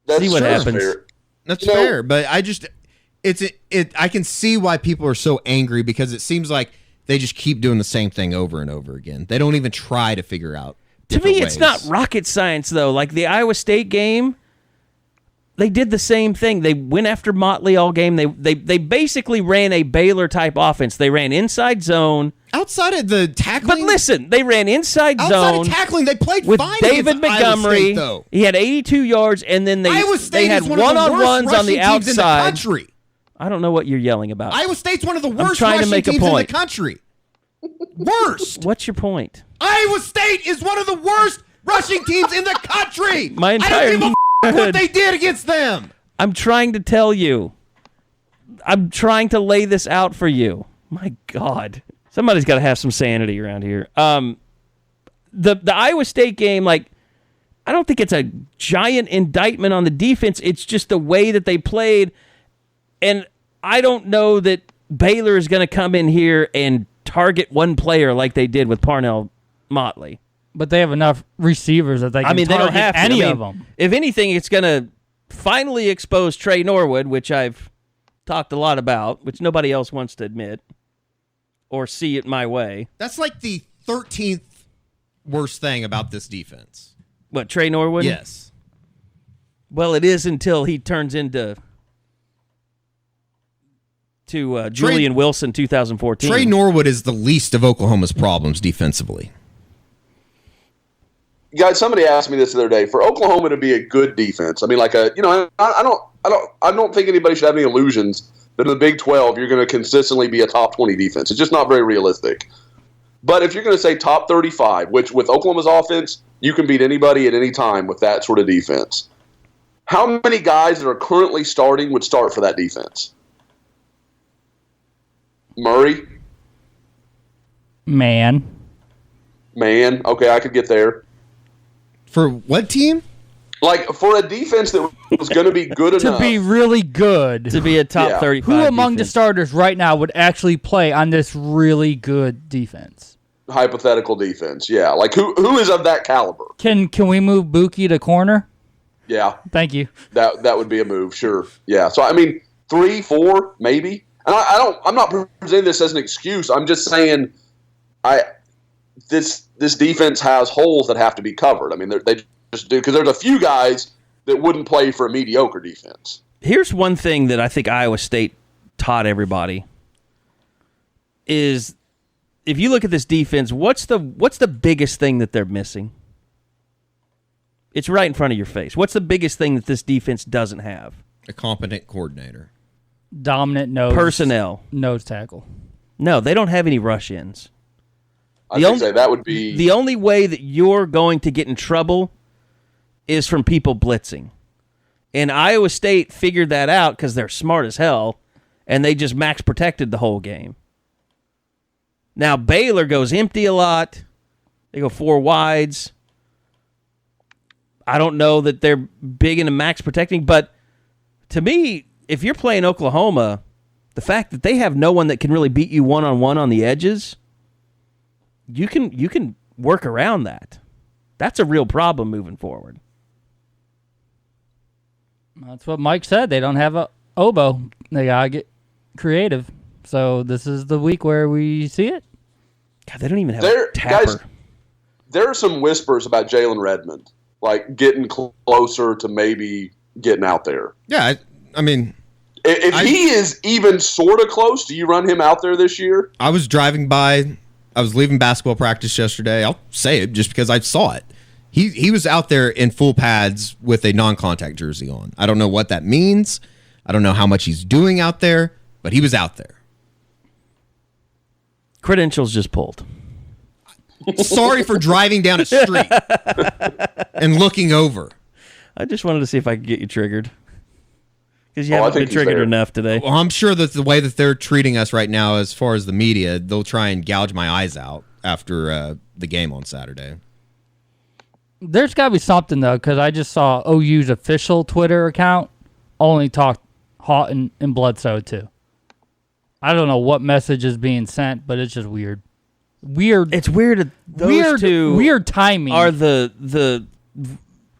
See what happens. Fair. That's fair, but I can see why people are so angry, because it seems like they just keep doing the same thing over and over again. They don't even try to figure out. To me, ways. it's not rocket science, though. Like the Iowa State game, they did the same thing. They went after Motley all game. They basically ran a Baylor-type offense. They ran inside zone. Outside of the tackling? But listen, they ran inside zone. Outside of tackling, they played with fine David against Montgomery. Iowa State, though. He had 82 yards, and then they had one-on-ones on the outside. In the country. I don't know what you're yelling about. Iowa State's one of the worst trying to rushing make a teams in the point. country. Worst. What's your point? Iowa State is one of the worst rushing teams in the country. My entire I don't give a what they did against them. I'm trying to tell you. I'm trying to lay this out for you. My God. Somebody's got to have some sanity around here. The Iowa State game, like, I don't think it's a giant indictment on the defense. It's just the way that they played. And I don't know that Baylor is going to come in here and target one player like they did with Parnell Motley. But they have enough receivers that they can they target don't have to. any of them. If anything, it's going to finally expose Trey Norwood, which I've talked a lot about, which nobody else wants to admit or see it my way. That's like the 13th worst thing about this defense. What, Trey Norwood? Yes. Well, it is until he turns into Julian Wilson 2014. Trey Norwood is the least of Oklahoma's problems defensively. Guys, somebody asked me this the other day. For Oklahoma to be a good defense, I mean, like I don't think anybody should have any illusions that in the Big 12 you're going to consistently be a top 20 defense. It's just not very realistic. But if you're going to say top 35, which with Oklahoma's offense, you can beat anybody at any time with that sort of defense. How many guys that are currently starting would start for that defense? Murray? Man. Okay, I could get there. For what team? Like, for a defense that was going to be good enough. To be really good. To be a top 35 Who among the defense. starters right now would actually play on this really good defense? Hypothetical defense, yeah. Like, who is of that caliber? Can we move Buki to corner? Yeah. Thank you. That would be a move, sure. Yeah. So, I mean, 3, 4, maybe. And I'm not presenting this as an excuse. I'm just saying this defense has holes that have to be covered. I mean, they just do, because there's a few guys that wouldn't play for a mediocre defense. Here's one thing that I think Iowa State taught everybody is if you look at this defense, what's the biggest thing that they're missing? It's right in front of your face. What's the biggest thing that this defense doesn't have? A competent coordinator. Dominant nose. Personnel. Nose tackle. No, they don't have any rush-ins. I would say that would be... The only way that you're going to get in trouble is from people blitzing. And Iowa State figured that out because they're smart as hell, and they just max protected the whole game. Now, Baylor goes empty a lot. They go 4 wides. I don't know that they're big into max protecting, but to me, if you're playing Oklahoma, the fact that they have no one that can really beat you one-on-one on the edges, you can work around that. That's a real problem moving forward. That's what Mike said. They don't have a oboe. They got to get creative. So this is the week where we see it. God, they don't even have a tapper. Guys, there are some whispers about Jalen Redmond, like getting closer to maybe getting out there. Yeah, I mean... If he is even sort of close, do you run him out there this year? I was driving by. I was leaving basketball practice yesterday. I'll say it just because I saw it. He was out there in full pads with a non-contact jersey on. I don't know what that means. I don't know how much he's doing out there, but he was out there. Credentials just pulled. Sorry for driving down a street and looking over. I just wanted to see if I could get you triggered. Because you haven't been triggered enough today. Well, I'm sure that the way that they're treating us right now, as far as the media, they'll try and gouge my eyes out after the game on Saturday. There's got to be something, though, because I just saw OU's official Twitter account only talked Houghton and Bledsoe, too. I don't know what message is being sent, but it's just weird. It's weird that those two weird timing are the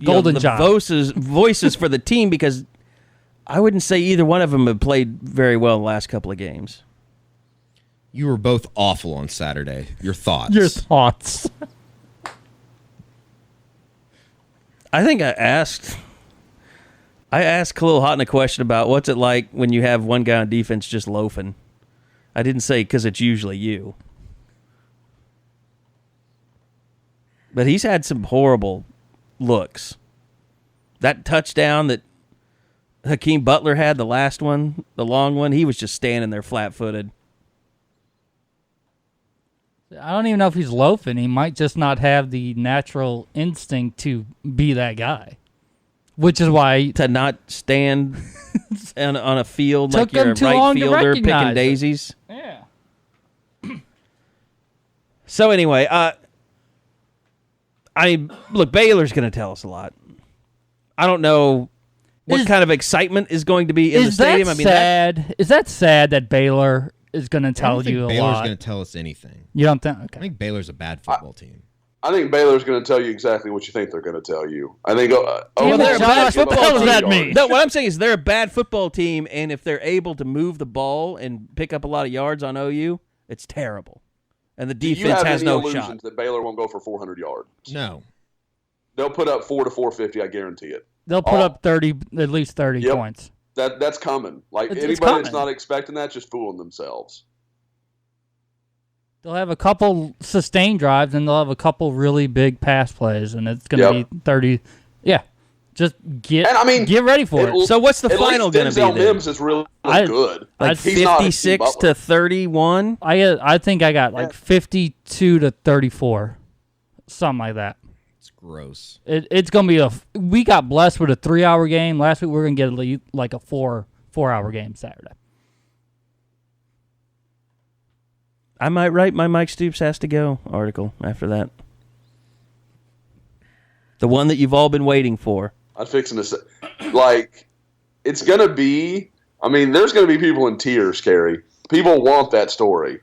golden job voices for the team, because I wouldn't say either one of them have played very well in the last couple of games. You were both awful on Saturday. Your thoughts? Your thoughts. I think I asked Khalil Houghton a question about what's it like when you have one guy on defense just loafing. I didn't say because it's usually you. But he's had some horrible looks. That touchdown that Hakeem Butler had, the last one, the long one, he was just standing there flat-footed. I don't even know if he's loafing. He might just not have the natural instinct to be that guy. Which is why... To not stand on a field like Took you're him a too right long to fielder recognize picking it. daisies. Yeah. So anyway, look, Baylor's going to tell us a lot. I don't know what kind of excitement is going to be in the stadium. Is that sad that Baylor is going to tell you a Baylor's lot? going to tell us anything. You don't think? Okay. I think Baylor's a bad football team. I think Baylor's going to tell you exactly what you think they're going to tell you. I think. They're a bad football does that mean? No, what I'm saying is they're a bad football team, and if they're able to move the ball and pick up a lot of yards on OU, it's terrible. And the defense has no shot. That Baylor won't go for 400 yards. No. They'll put up 400 to 450. I guarantee it. They'll put up at least 30 points. That's coming. Like It's anybody coming. that's not expecting that, just fooling themselves. They'll have a couple sustained drives, and they'll have a couple really big pass plays, and it's going to be 30. Yeah. Just get ready for it. So what's the final going to be Denzel then? Mims is really good. Like he's not 56 to 31? I think I got like 52 to 34. Something like that. It's gross. It's going to be we got blessed with a 3-hour game. Last week we were going to get like a 4-hour game Saturday. I might write my Mike Stoops has to go article after that. The one that you've all been waiting for. I'm fixing to say, like, it's going to be, I mean, there's going to be people in tears, Carrie. People want that story.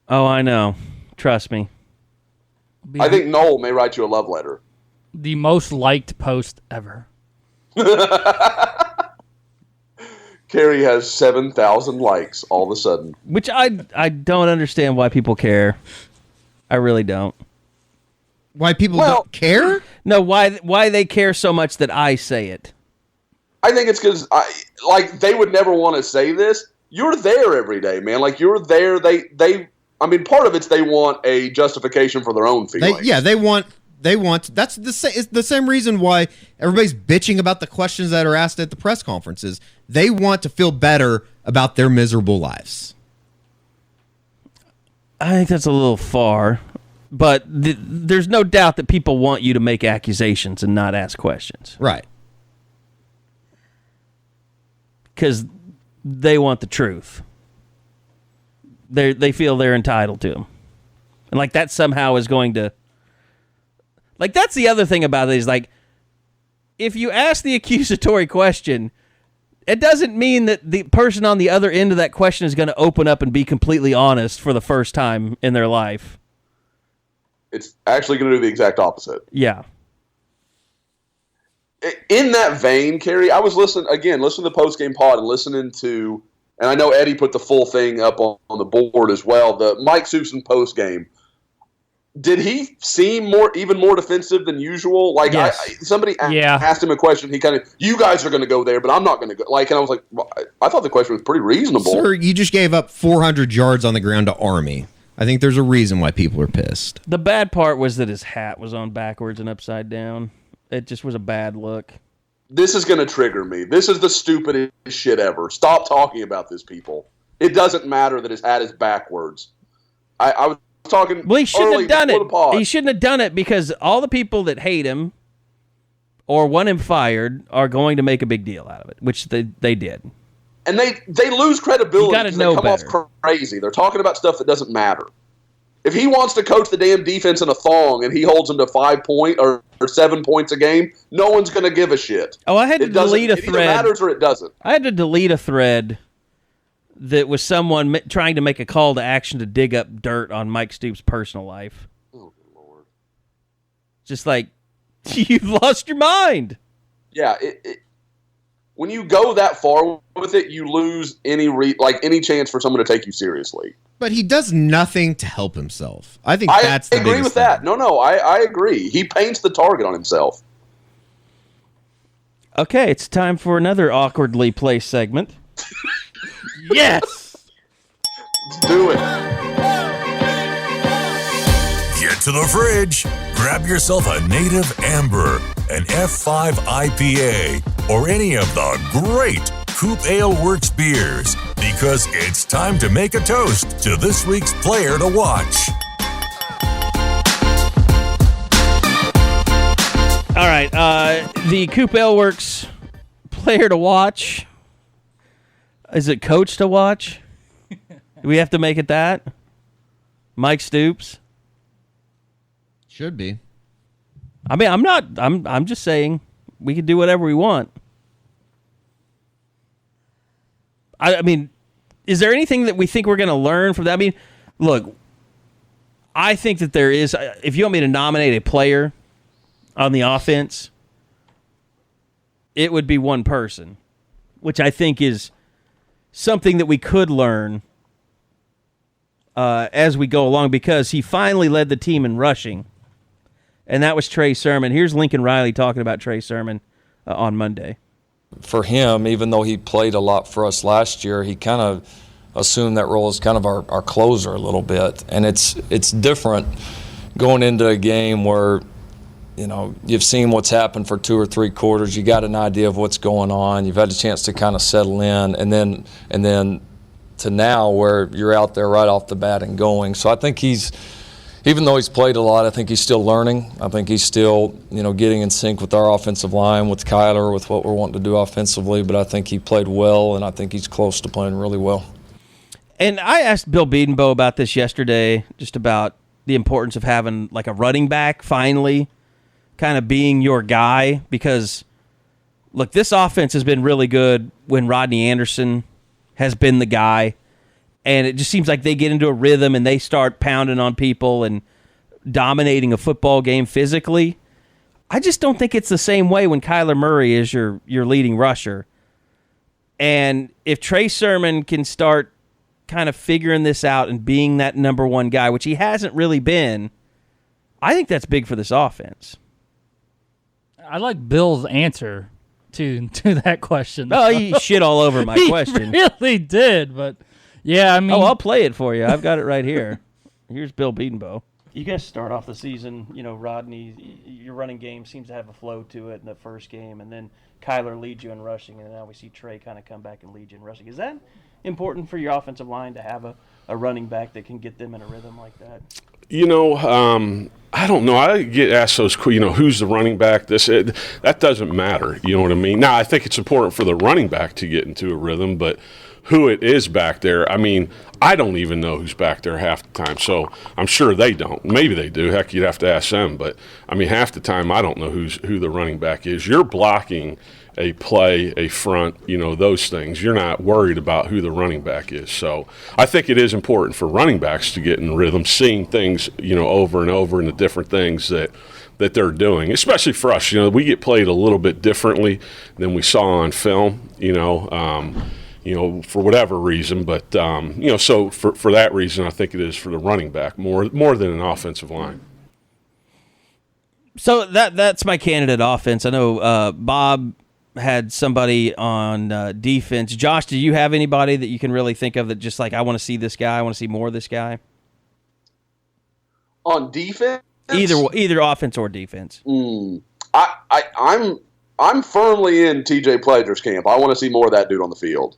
Oh, I know. Trust me. I think Noel may write you a love letter. The most liked post ever. Carrie has 7,000 likes all of a sudden. Which I don't understand why people care. I really don't. Why people don't care? No, why they care so much that I say it. I think it's because, they would never want to say this. You're there every day, man. Like, you're there. I mean, part of it's they want a justification for their own feelings. They want. That's it's the same reason why everybody's bitching about the questions that are asked at the press conferences. They want to feel better about their miserable lives. I think that's a little far, but there's no doubt that people want you to make accusations and not ask questions. Right. Because they want the truth. They feel they're entitled to them. And like that somehow is going to... Like that's the other thing about it is like, if you ask the accusatory question, it doesn't mean that the person on the other end of that question is going to open up and be completely honest for the first time in their life. It's actually going to do the exact opposite. Yeah. In that vein, Carrie, I was listening to the postgame pod and listening to, and I know Eddie put the full thing up on the board as well, the Mike Stoops postgame. Did he seem even more defensive than usual? Like, yes. Somebody asked him a question. He kind of, you guys are going to go there, but I'm not going to go. Like, and I was like, well, I thought the question was pretty reasonable. Sir, you just gave up 400 yards on the ground to Army. I think there's a reason why people are pissed. The bad part was that his hat was on backwards and upside down. It just was a bad look. This is going to trigger me. This is the stupidest shit ever. Stop talking about this, people. It doesn't matter that his hat is backwards. I was talking. Well, he shouldn't have done it. He shouldn't have done it because all the people that hate him or want him fired are going to make a big deal out of it, which they did. And they lose credibility because they come better. off crazy. They're talking about stuff that doesn't matter. If he wants to coach the damn defense in a thong and he holds them to 5 points or 7 points a game, no one's going to give a shit. Oh, I had to delete a thread. It either matters or it doesn't. I had to delete a thread that was someone trying to make a call to action to dig up dirt on Mike Stoops' personal life. Oh, Lord. Just like, you've lost your mind. Yeah, when you go that far with it, you lose any chance for someone to take you seriously. But he does nothing to help himself. I think that's the biggest thing. I agree with that. No, I agree. He paints the target on himself. Okay, it's time for another awkwardly placed segment. Yes! Let's do it. Get to the fridge. Grab yourself a Native Amber, an F5 IPA, or any of the great Coop Ale Works beers, because it's time to make a toast to this week's player to watch. All right, the Coop Ale Works player to watch. Is it coach to watch? Do we have to make it that? Mike Stoops? Should be. I mean, I'm just saying we can do whatever we want. I mean, is there anything that we think we're going to learn from that? I mean, look, I think that there is. If you want me to nominate a player on the offense, it would be one person, which I think is something that we could learn as we go along, because he finally led the team in rushing, and that was Trey Sermon. Here's Lincoln Riley talking about Trey Sermon on Monday. For him, even though he played a lot for us last year, he kind of assumed that role as kind of our closer a little bit. And it's different going into a game where, you know, you've seen what's happened for 2 or 3 quarters. You got an idea of what's going on. You've had a chance to kind of settle in, and then to now where you're out there right off the bat and going. So I think even though he's played a lot, I think he's still learning. I think he's still, getting in sync with our offensive line, with Kyler, with what we're wanting to do offensively. But I think he played well, and I think he's close to playing really well. And I asked Bill Bedenbaugh about this yesterday, just about the importance of having like a running back finally kind of being your guy? Because, look, this offense has been really good when Rodney Anderson has been the guy, and it just seems like they get into a rhythm and they start pounding on people and dominating a football game physically. I just don't think it's the same way when Kyler Murray is your leading rusher. And if Trey Sermon can start kind of figuring this out and being that number one guy, which he hasn't really been, I think that's big for this offense. I like Bill's answer to that question. Oh, he shit all over my question. He really did, but yeah, I mean... Oh, I'll play it for you. I've got it right here. Here's Bill Beadenbow. You guys start off the season, Rodney, your running game seems to have a flow to it in the first game, and then Kyler leads you in rushing, and now we see Trey kind of come back and lead you in rushing. Is that important for your offensive line to have a running back that can get them in a rhythm like that? I don't know. I get asked those, who's the running back? That doesn't matter. You know what I mean? Now, I think it's important for the running back to get into a rhythm, but who it is back there, I mean, I don't even know who's back there half the time, so I'm sure they don't. Maybe they do. Heck, you'd have to ask them, but, I mean, half the time I don't know who the running back is. You're blocking a play, a front, those things. You're not worried about who the running back is. So I think it is important for running backs to get in rhythm, seeing things, over and over and the different things that they're doing, especially for us. We get played a little bit differently than we saw on film, for whatever reason. But, so for that reason, I think it is for the running back more than an offensive line. So that's my candidate offense. I know Bob had somebody on defense. Josh, do you have anybody that you can really think of that just like, I want to see this guy, I want to see more of this guy? On defense? Either offense or defense. I'm firmly in TJ Pledger's camp. I want to see more of that dude on the field.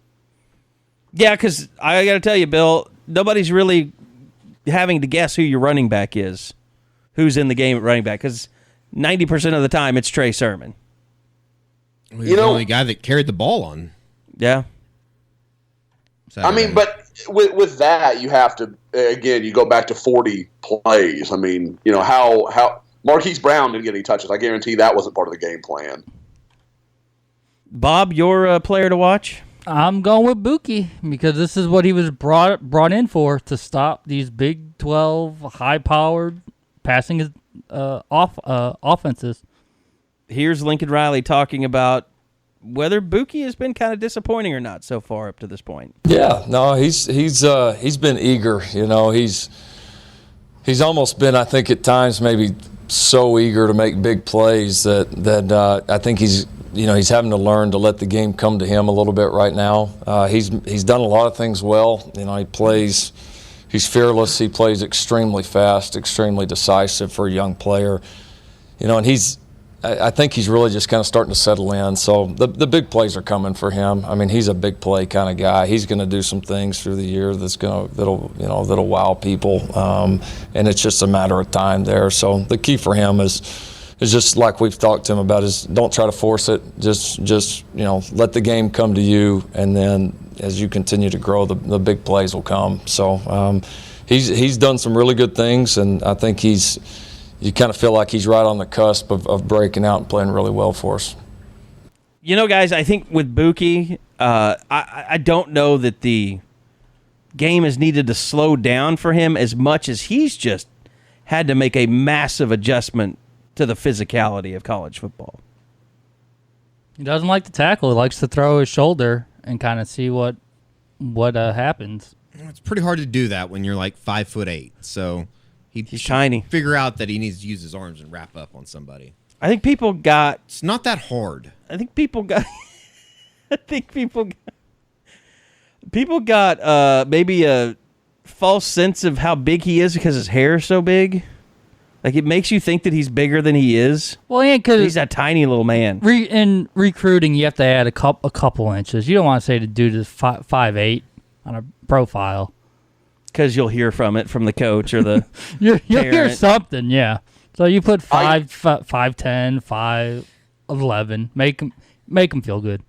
Yeah, because I got to tell you, Bill, nobody's really having to guess who your running back is, who's in the game at running back, because 90% of the time it's Trey Sermon. He's the only guy that carried the ball on. Yeah. Saturday. I mean, but with that, you have to, again, you go back to 40 plays. I mean, how Marquise Brown didn't get any touches. I guarantee that wasn't part of the game plan. Bob, your player to watch? I'm going with Buki because this is what he was brought in for, to stop these Big 12 high-powered passing offenses. Here's Lincoln Riley talking about whether Buki has been kind of disappointing or not so far up to this point. Yeah, no, he's been eager. He's almost been, I think, at times maybe so eager to make big plays that I think he's having to learn to let the game come to him a little bit right now. He's done a lot of things well. He's fearless. He plays extremely fast, extremely decisive for a young player. And I think he's really just kind of starting to settle in. So the big plays are coming for him. I mean, he's a big play kind of guy. He's going to do some things through the year that'll wow people, and it's just a matter of time there. So the key for him is just like we've talked to him about, is don't try to force it. Just let the game come to you, and then as you continue to grow, the big plays will come. So he's done some really good things, and I think you kind of feel like he's right on the cusp of breaking out and playing really well for us. Guys, I think with Buki, I don't know that the game has needed to slow down for him as much as he's just had to make a massive adjustment to the physicality of college football. He doesn't like to tackle. He likes to throw his shoulder and kind of see what happens. It's pretty hard to do that when you're like 5'8". So he's tiny. Figure out that he needs to use his arms and wrap up on somebody. I think people got. It's not that hard. I think people got. People got maybe a false sense of how big he is because his hair is so big. Like, it makes you think that he's bigger than he is. Well, yeah, because he's that tiny little man. In recruiting, you have to add a couple inches. You don't want to say the dude is 5'8" on a profile. Because you'll hear from the coach or the you'll hear something, yeah. So you put 5'10", 5'11", make him feel good.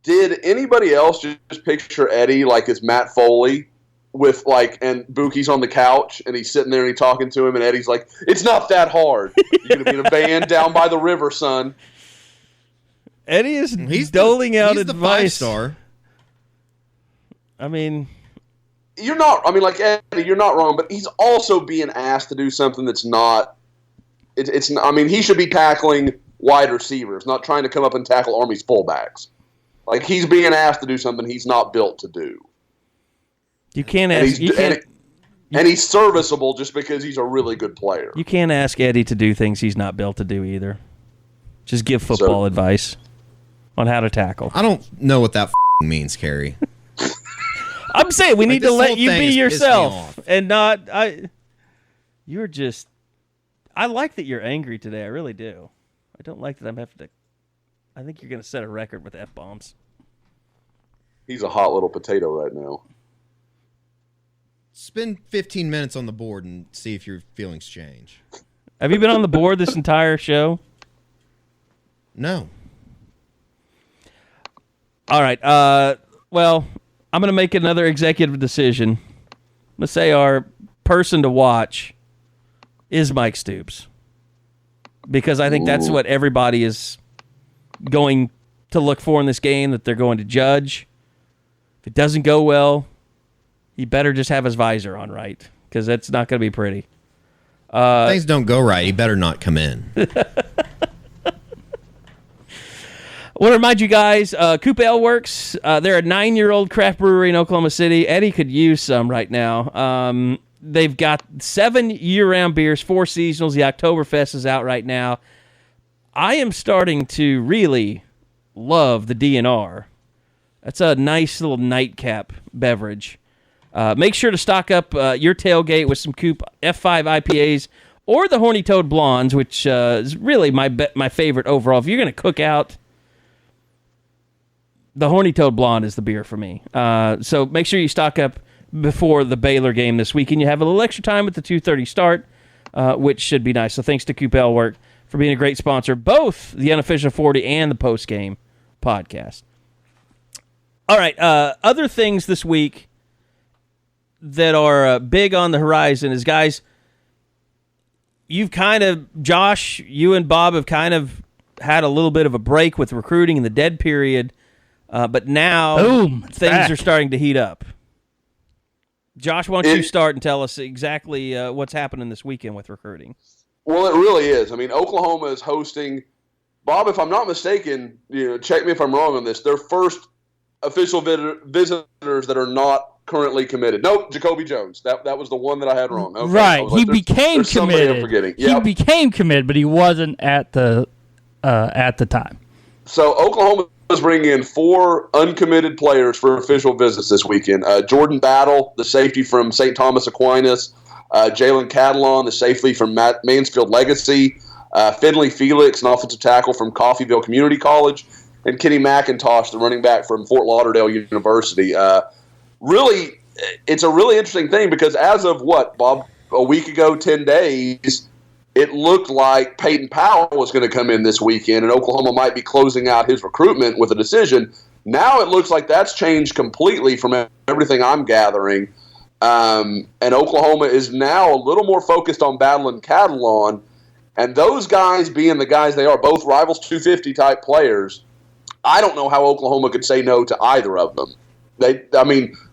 Did anybody else just picture Eddie like as Matt Foley with and Bookie's on the couch and he's sitting there and he's talking to him and Eddie's like, "It's not that hard. You're gonna be in a band down by the river, son." Eddie is doling out he's advice. The 5-star. I mean, you're not. I mean, Eddie, you're not wrong, but he's also being asked to do something that's not. It's. I mean, he should be tackling wide receivers, not trying to come up and tackle Army's fullbacks. He's being asked to do something he's not built to do. You can't ask. And he's serviceable just because he's a really good player. You can't ask Eddie to do things he's not built to do either. Just give football advice on how to tackle. I don't know what that means, Kerry. I'm saying we need to let you be yourself and not. You're just. I like that you're angry today. I really do. I don't like that I'm having to. I think you're going to set a record with F-bombs. He's a hot little potato right now. Spend 15 minutes on the board and see if your feelings change. Have you been on the board this entire show? No. All right. Well, I'm going to make another executive decision. I'm going to say our person to watch is Mike Stoops. Because I think that's what everybody is going to look for in this game, that they're going to judge. If it doesn't go well, he better just have his visor on right, because that's not going to be pretty. Things don't go right, he better not come in. I want to remind you guys, Coop Ale Works, they're a 9-year-old craft brewery in Oklahoma City. Eddie could use some right now. They've got 7 year-round beers, 4 seasonals. The Oktoberfest is out right now. I am starting to really love the DNR. That's a nice little nightcap beverage. Make sure to stock up your tailgate with some Coop F5 IPAs or the Horny Toad Blondes, which is really my favorite overall. If you're going to cook out, the Horny Toad Blonde is the beer for me. So make sure you stock up before the Baylor game this weekend. You have a little extra time with the 2:30 start, which should be nice. So thanks to Coop Ale Work for being a great sponsor, both the Unofficial 40 and the postgame podcast. All right, other things this week that are big on the horizon is, guys, Josh, you and Bob have kind of had a little bit of a break with recruiting in the dead period, but now things are starting to heat up. Josh, why don't you start and tell us exactly what's happening this weekend with recruiting? Well, it really is. I mean, Oklahoma is hosting, Bob, if I'm not mistaken, check me if I'm wrong on this, their first official visitors that are not currently committed. Nope, Jacoby Jones. That was the one that I had wrong. Okay. Right, he became committed. I'm forgetting. Yep. He became committed, but he wasn't at the time. So Oklahoma is bringing in 4 uncommitted players for official visits this weekend. Jordan Battle, the safety from St. Thomas Aquinas. Jalen Catalon, the safety from Mansfield Legacy. Finley Felix, an offensive tackle from Coffeyville Community College. And Kenny McIntosh, the running back from Fort Lauderdale University. Really, it's a really interesting thing because as of Bob, a week ago, 10 days, it looked like Peyton Powell was going to come in this weekend and Oklahoma might be closing out his recruitment with a decision. Now it looks like that's changed completely from everything I'm gathering. And Oklahoma is now a little more focused on battling Catalon. And those guys being the guys they are, both Rivals 250 type players, I don't know how Oklahoma could say no to either of them.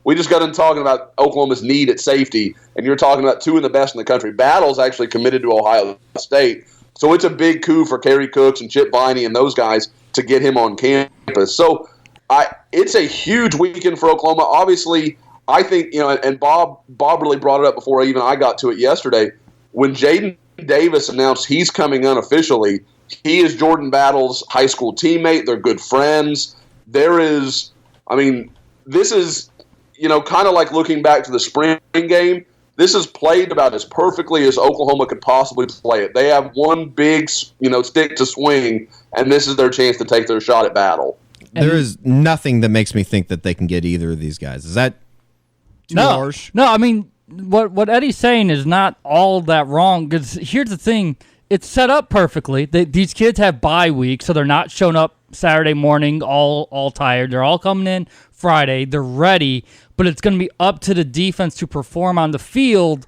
We just got done talking about Oklahoma's need at safety, and you're talking about 2 of the best in the country. Battle's actually committed to Ohio State, so it's a big coup for Kerry Cooks and Chip Viney and those guys to get him on campus. So it's a huge weekend for Oklahoma. Obviously, I think, and Bob really brought it up before even I got to it yesterday. When Jaden Davis announced he's coming unofficially, he is Jordan Battle's high school teammate. They're good friends. This is, kind of like looking back to the spring game. This is played about as perfectly as Oklahoma could possibly play it. They have one big, stick to swing, and this is their chance to take their shot at Battle. There is nothing that makes me think that they can get either of these guys. Is that too harsh? No, I mean, what Eddie's saying is not all that wrong, because here's the thing. It's set up perfectly. These kids have bye weeks, so they're not showing up Saturday morning, all tired. They're all coming in Friday. They're ready, but it's going to be up to the defense to perform on the field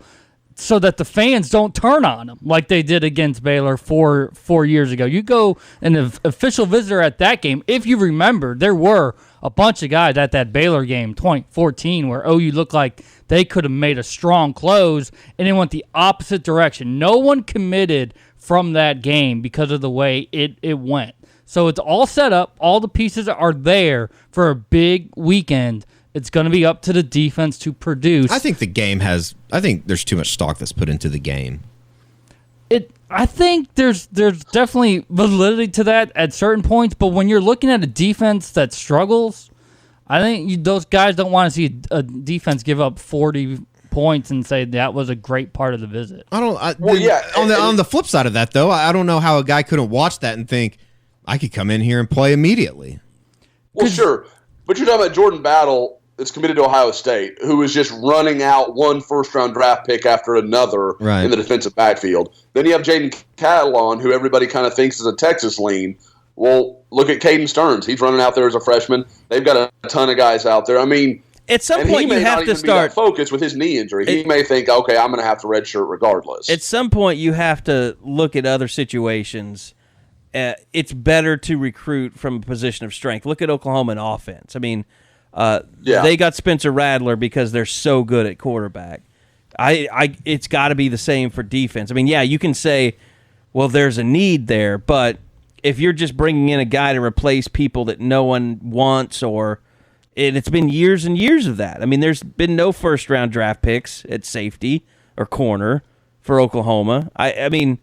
so that the fans don't turn on them like they did against Baylor four years ago. You go an official visitor at that game. If you remember, there were a bunch of guys at that Baylor game, 2014, where OU looked like they could have made a strong close, and it went the opposite direction. No one committed from that game because of the way it went. So it's all set up. All the pieces are there for a big weekend. It's going to be up to the defense to produce. I think there's too much stock that's put into the game. I think there's definitely validity to that at certain points, but when you're looking at a defense that struggles, I think those guys don't want to see a defense give up 40 points and say that was a great part of the visit. On the flip side of that, though, I don't know how a guy couldn't watch that and think, I could come in here and play immediately. Well, sure. But you're talking about Jordan Battle that's committed to Ohio State, who is just running out one first-round draft pick after another in the defensive backfield. Then you have Jaden Catalon, who everybody kind of thinks is a Texas lean. Well, look at Caden Stearns. He's running out there as a freshman. They've got a ton of guys out there. I mean, at some point you have to start focus with his knee injury. He may think, okay, I'm going to have to redshirt regardless. At some point you have to look at other situations. It's better to recruit from a position of strength. Look at Oklahoma in offense. I mean, they got Spencer Rattler because they're so good at quarterback. It's got to be the same for defense. I mean, yeah, you can say, well, there's a need there, but if you're just bringing in a guy to replace people that no one wants, it's been years and years of that. I mean, there's been no first-round draft picks at safety or corner for Oklahoma. I mean,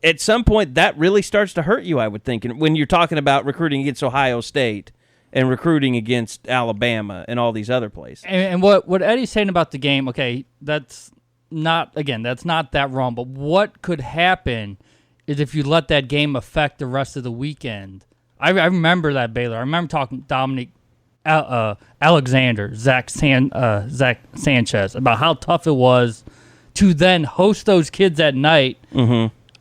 at some point, that really starts to hurt you, I would think, when you're talking about recruiting against Ohio State and recruiting against Alabama and all these other places. And what Eddie's saying about the game, okay, that's not that wrong, but what could happen is if you let that game affect the rest of the weekend. I remember that Baylor. I remember talking to Dominic Alexander, Zach Sanchez, about how tough it was to then host those kids at night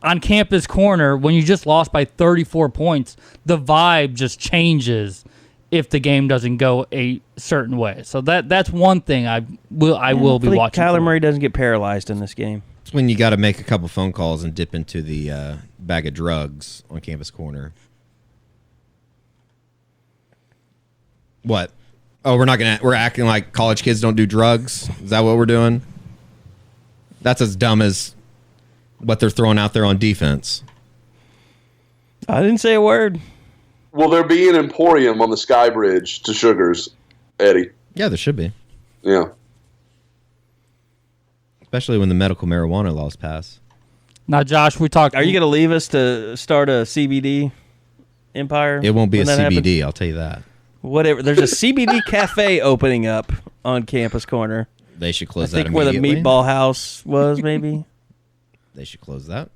on Campus Corner when you just lost by 34 points. The vibe just changes if the game doesn't go a certain way. So that's one thing I will be watching. Kyler Murray doesn't get paralyzed in this game. It's when you got to make a couple phone calls and dip into the bag of drugs on Campus Corner. What? Oh, we're acting like college kids don't do drugs? Is that what we're doing? That's as dumb as what they're throwing out there on defense. I didn't say a word. Will there be an emporium on the Sky Bridge to Sugars, Eddie? Yeah, there should be. Yeah. Especially when the medical marijuana laws pass. Now, Josh, we talked. Are you going to leave us to start a CBD empire? It won't be a CBD, I'll tell you that. Whatever. There's a CBD cafe opening up on Campus Corner. They should close that immediately. I think where the Meatball House was, maybe. They should close that.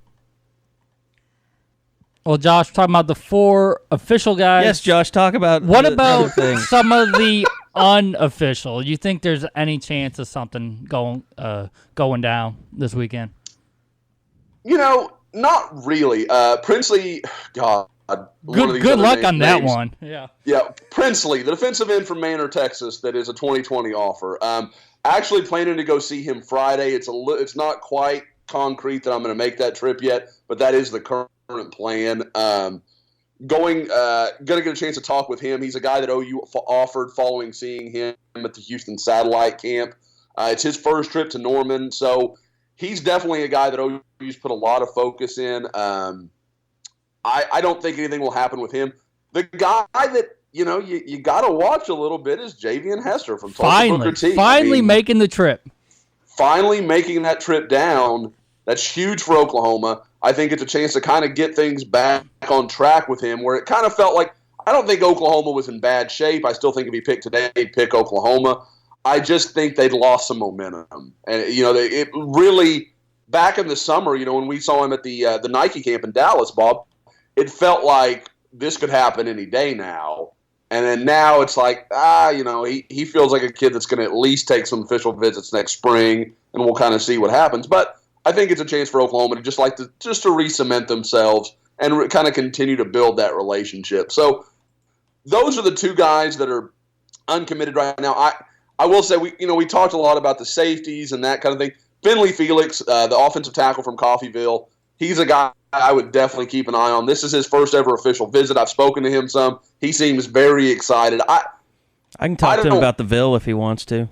Well, Josh, we're talking about the 4 official guys. Yes, Josh, talk about what about some of the unofficial? You think there's any chance of something going down this weekend? You know, not really. Princely, God. Good luck on that one. Yeah. Yeah, Princely, the defensive end from Manor, Texas, that is a 2020 offer. Actually planning to go see him Friday. It's not quite concrete that I'm going to make that trip yet, but that is the current plan. Going to get a chance to talk with him. He's a guy that OU offered following seeing him at the Houston Satellite Camp. It's his first trip to Norman, so he's definitely a guy that OU's put a lot of focus in. I don't think anything will happen with him. The guy that you got to watch a little bit is Javian Hester from Tulsa Booker T. Finally making the trip. Finally making that trip down. That's huge for Oklahoma. I think it's a chance to kind of get things back on track with him, where it kind of felt like I don't think Oklahoma was in bad shape. I still think if he picked today, he'd pick Oklahoma. I just think they'd lost some momentum. And, it really, back in the summer, when we saw him at the Nike camp in Dallas, Bob, it felt like this could happen any day now. And then now it's like, he feels like a kid that's going to at least take some official visits next spring, and we'll kind of see what happens. But I think it's a chance for Oklahoma to just re-cement themselves and kind of continue to build that relationship. So those are the two guys that are uncommitted right now. I will say we talked a lot about the safeties and that kind of thing. Finley Felix, the offensive tackle from Coffeyville, he's a guy I would definitely keep an eye on. This is his first ever official visit. I've spoken to him some. He seems very excited. I can talk to him about the Ville if he wants to.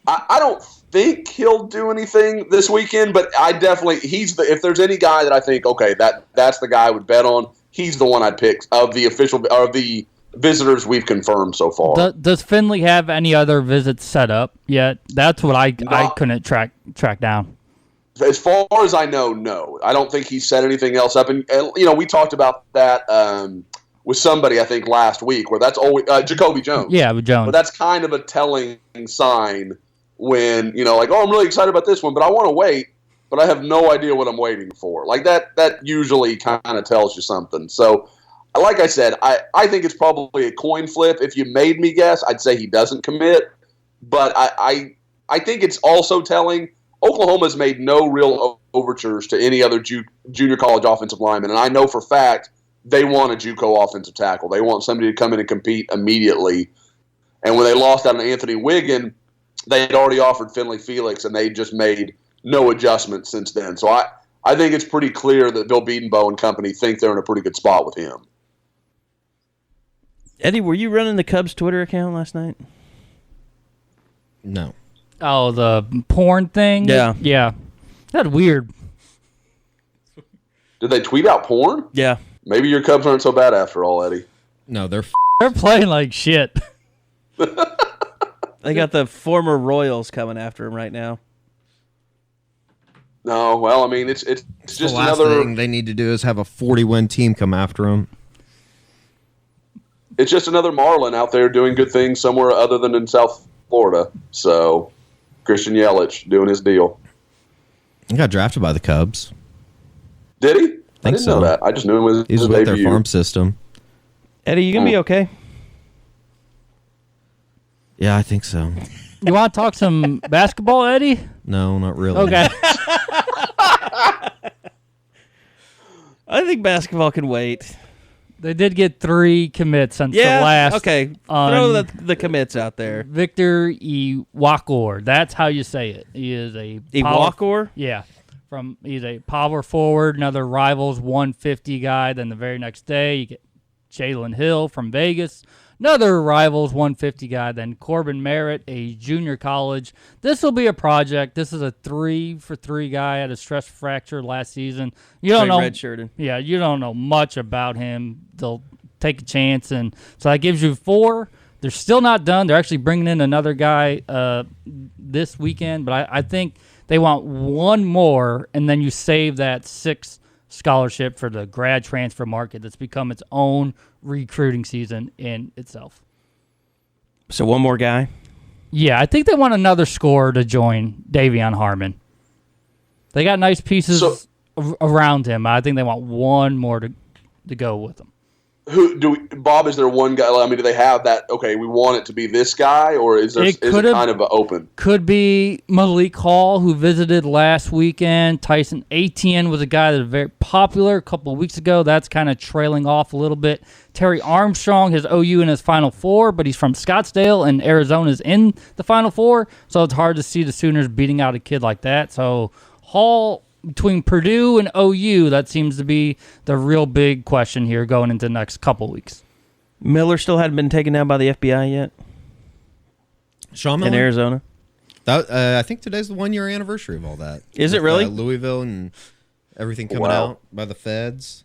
I don't think he'll do anything this weekend, but I definitely if there's any guy that I think, okay, that's the guy I would bet on, he's the one I'd pick of the visitors we've confirmed so far. Does Finley have any other visits set up yet? That's what I couldn't track down. As far as I know, no. I don't think he's set anything else up. And we talked about that with somebody, I think, last week, where that's always Jacoby Jones. Yeah, with Jones. But that's kind of a telling sign when, I'm really excited about this one, but I want to wait, but I have no idea what I'm waiting for. Like that usually kind of tells you something. So, like I said, I think it's probably a coin flip. If you made me guess, I'd say he doesn't commit. But I think it's also telling Oklahoma's made no real overtures to any other junior college offensive lineman. And I know for a fact they want a JUCO offensive tackle. They want somebody to come in and compete immediately. And when they lost out on Anthony Wiggin, they had already offered Finley Felix, and they just made no adjustments since then. So I think it's pretty clear that Bill Bedenbaugh and company think they're in a pretty good spot with him. Eddie, were you running the Cubs Twitter account last night? No. Oh, the porn thing? Yeah. Yeah. That's weird. Did they tweet out porn? Yeah. Maybe your Cubs aren't so bad after all, Eddie. No, they're playing like shit. They got the former Royals coming after him right now. No, well, I mean, it's just the last another thing they need to do is have a 40-win team come after them. It's just another Marlin out there doing good things somewhere other than in South Florida. So, Christian Yelich doing his deal. He got drafted by the Cubs. Did he? I didn't so. know that. I just knew him was He's his with debut. their farm system. Eddie, you going to be okay? Yeah, I think so. You want to talk some basketball, Eddie? No, not really. Okay. I think basketball can wait. They did get 3 commits since the last. Okay. Throw the commits out there. Victor Iwakor. That's how you say it. He is a Iwakor? Yeah. He's a power forward, another Rivals 150 guy. Then the very next day, you get Jalen Hill from Vegas, another Rivals 150 guy. Then Corbin Merritt, a junior college. This will be a project. This is a 3-for-3 guy. Had a stress fracture last season. You don't know. Redshirted. Yeah, you don't know much about him. They'll take a chance, and so that gives you 4. They're still not done. They're actually bringing in another guy this weekend, but I think they want one more, and then you save that 6 scholarship for the grad transfer market that's become its own recruiting season in itself. So one more guy? Yeah, I think they want another scorer to join Davion Harmon. They got nice pieces around him. I think they want one more to go with him. Bob, is there one guy? I mean, do they have that? Okay, we want it to be this guy, or is it kind of open? Could be Malik Hall, who visited last weekend. Tyson Etienne was a guy that was very popular a couple of weeks ago. That's kind of trailing off a little bit. Terry Armstrong has OU in his Final Four, but he's from Scottsdale, and Arizona's in the Final Four, so it's hard to see the Sooners beating out a kid like that. So Hall, between Purdue and OU, that seems to be the real big question here going into the next couple weeks. Miller still hadn't been taken down by the FBI yet? Sean Miller? In Arizona? I think today's the 1-year anniversary of all that. Is it really? Louisville and everything coming out by the feds.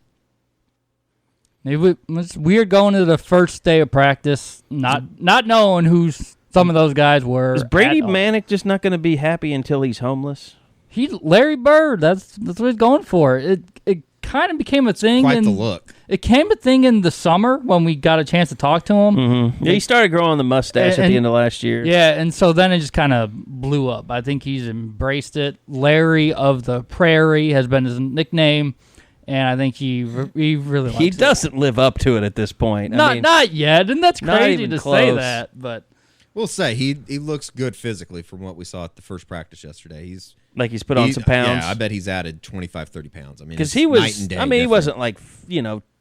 It's weird going to the first day of practice, not knowing who some of those guys were. Is Brady Manick just not going to be happy until he's homeless? Larry Bird. That's what he's going for. It kind of became a thing. Quite the look. It came a thing in the summer when we got a chance to talk to him. Mm-hmm. Yeah, he started growing the mustache at the end of last year. Yeah, and so then it just kind of blew up. I think he's embraced it. Larry of the Prairie has been his nickname, and I think he really likes it. He doesn't live up to it at this point. Not yet, and that's crazy to close. say that, but We'll say he looks good physically from what we saw at the first practice yesterday. Like he's put on some pounds? Yeah, I bet he's added 25, 30 pounds. I mean, Because it's he was, night and day he different. wasn't like,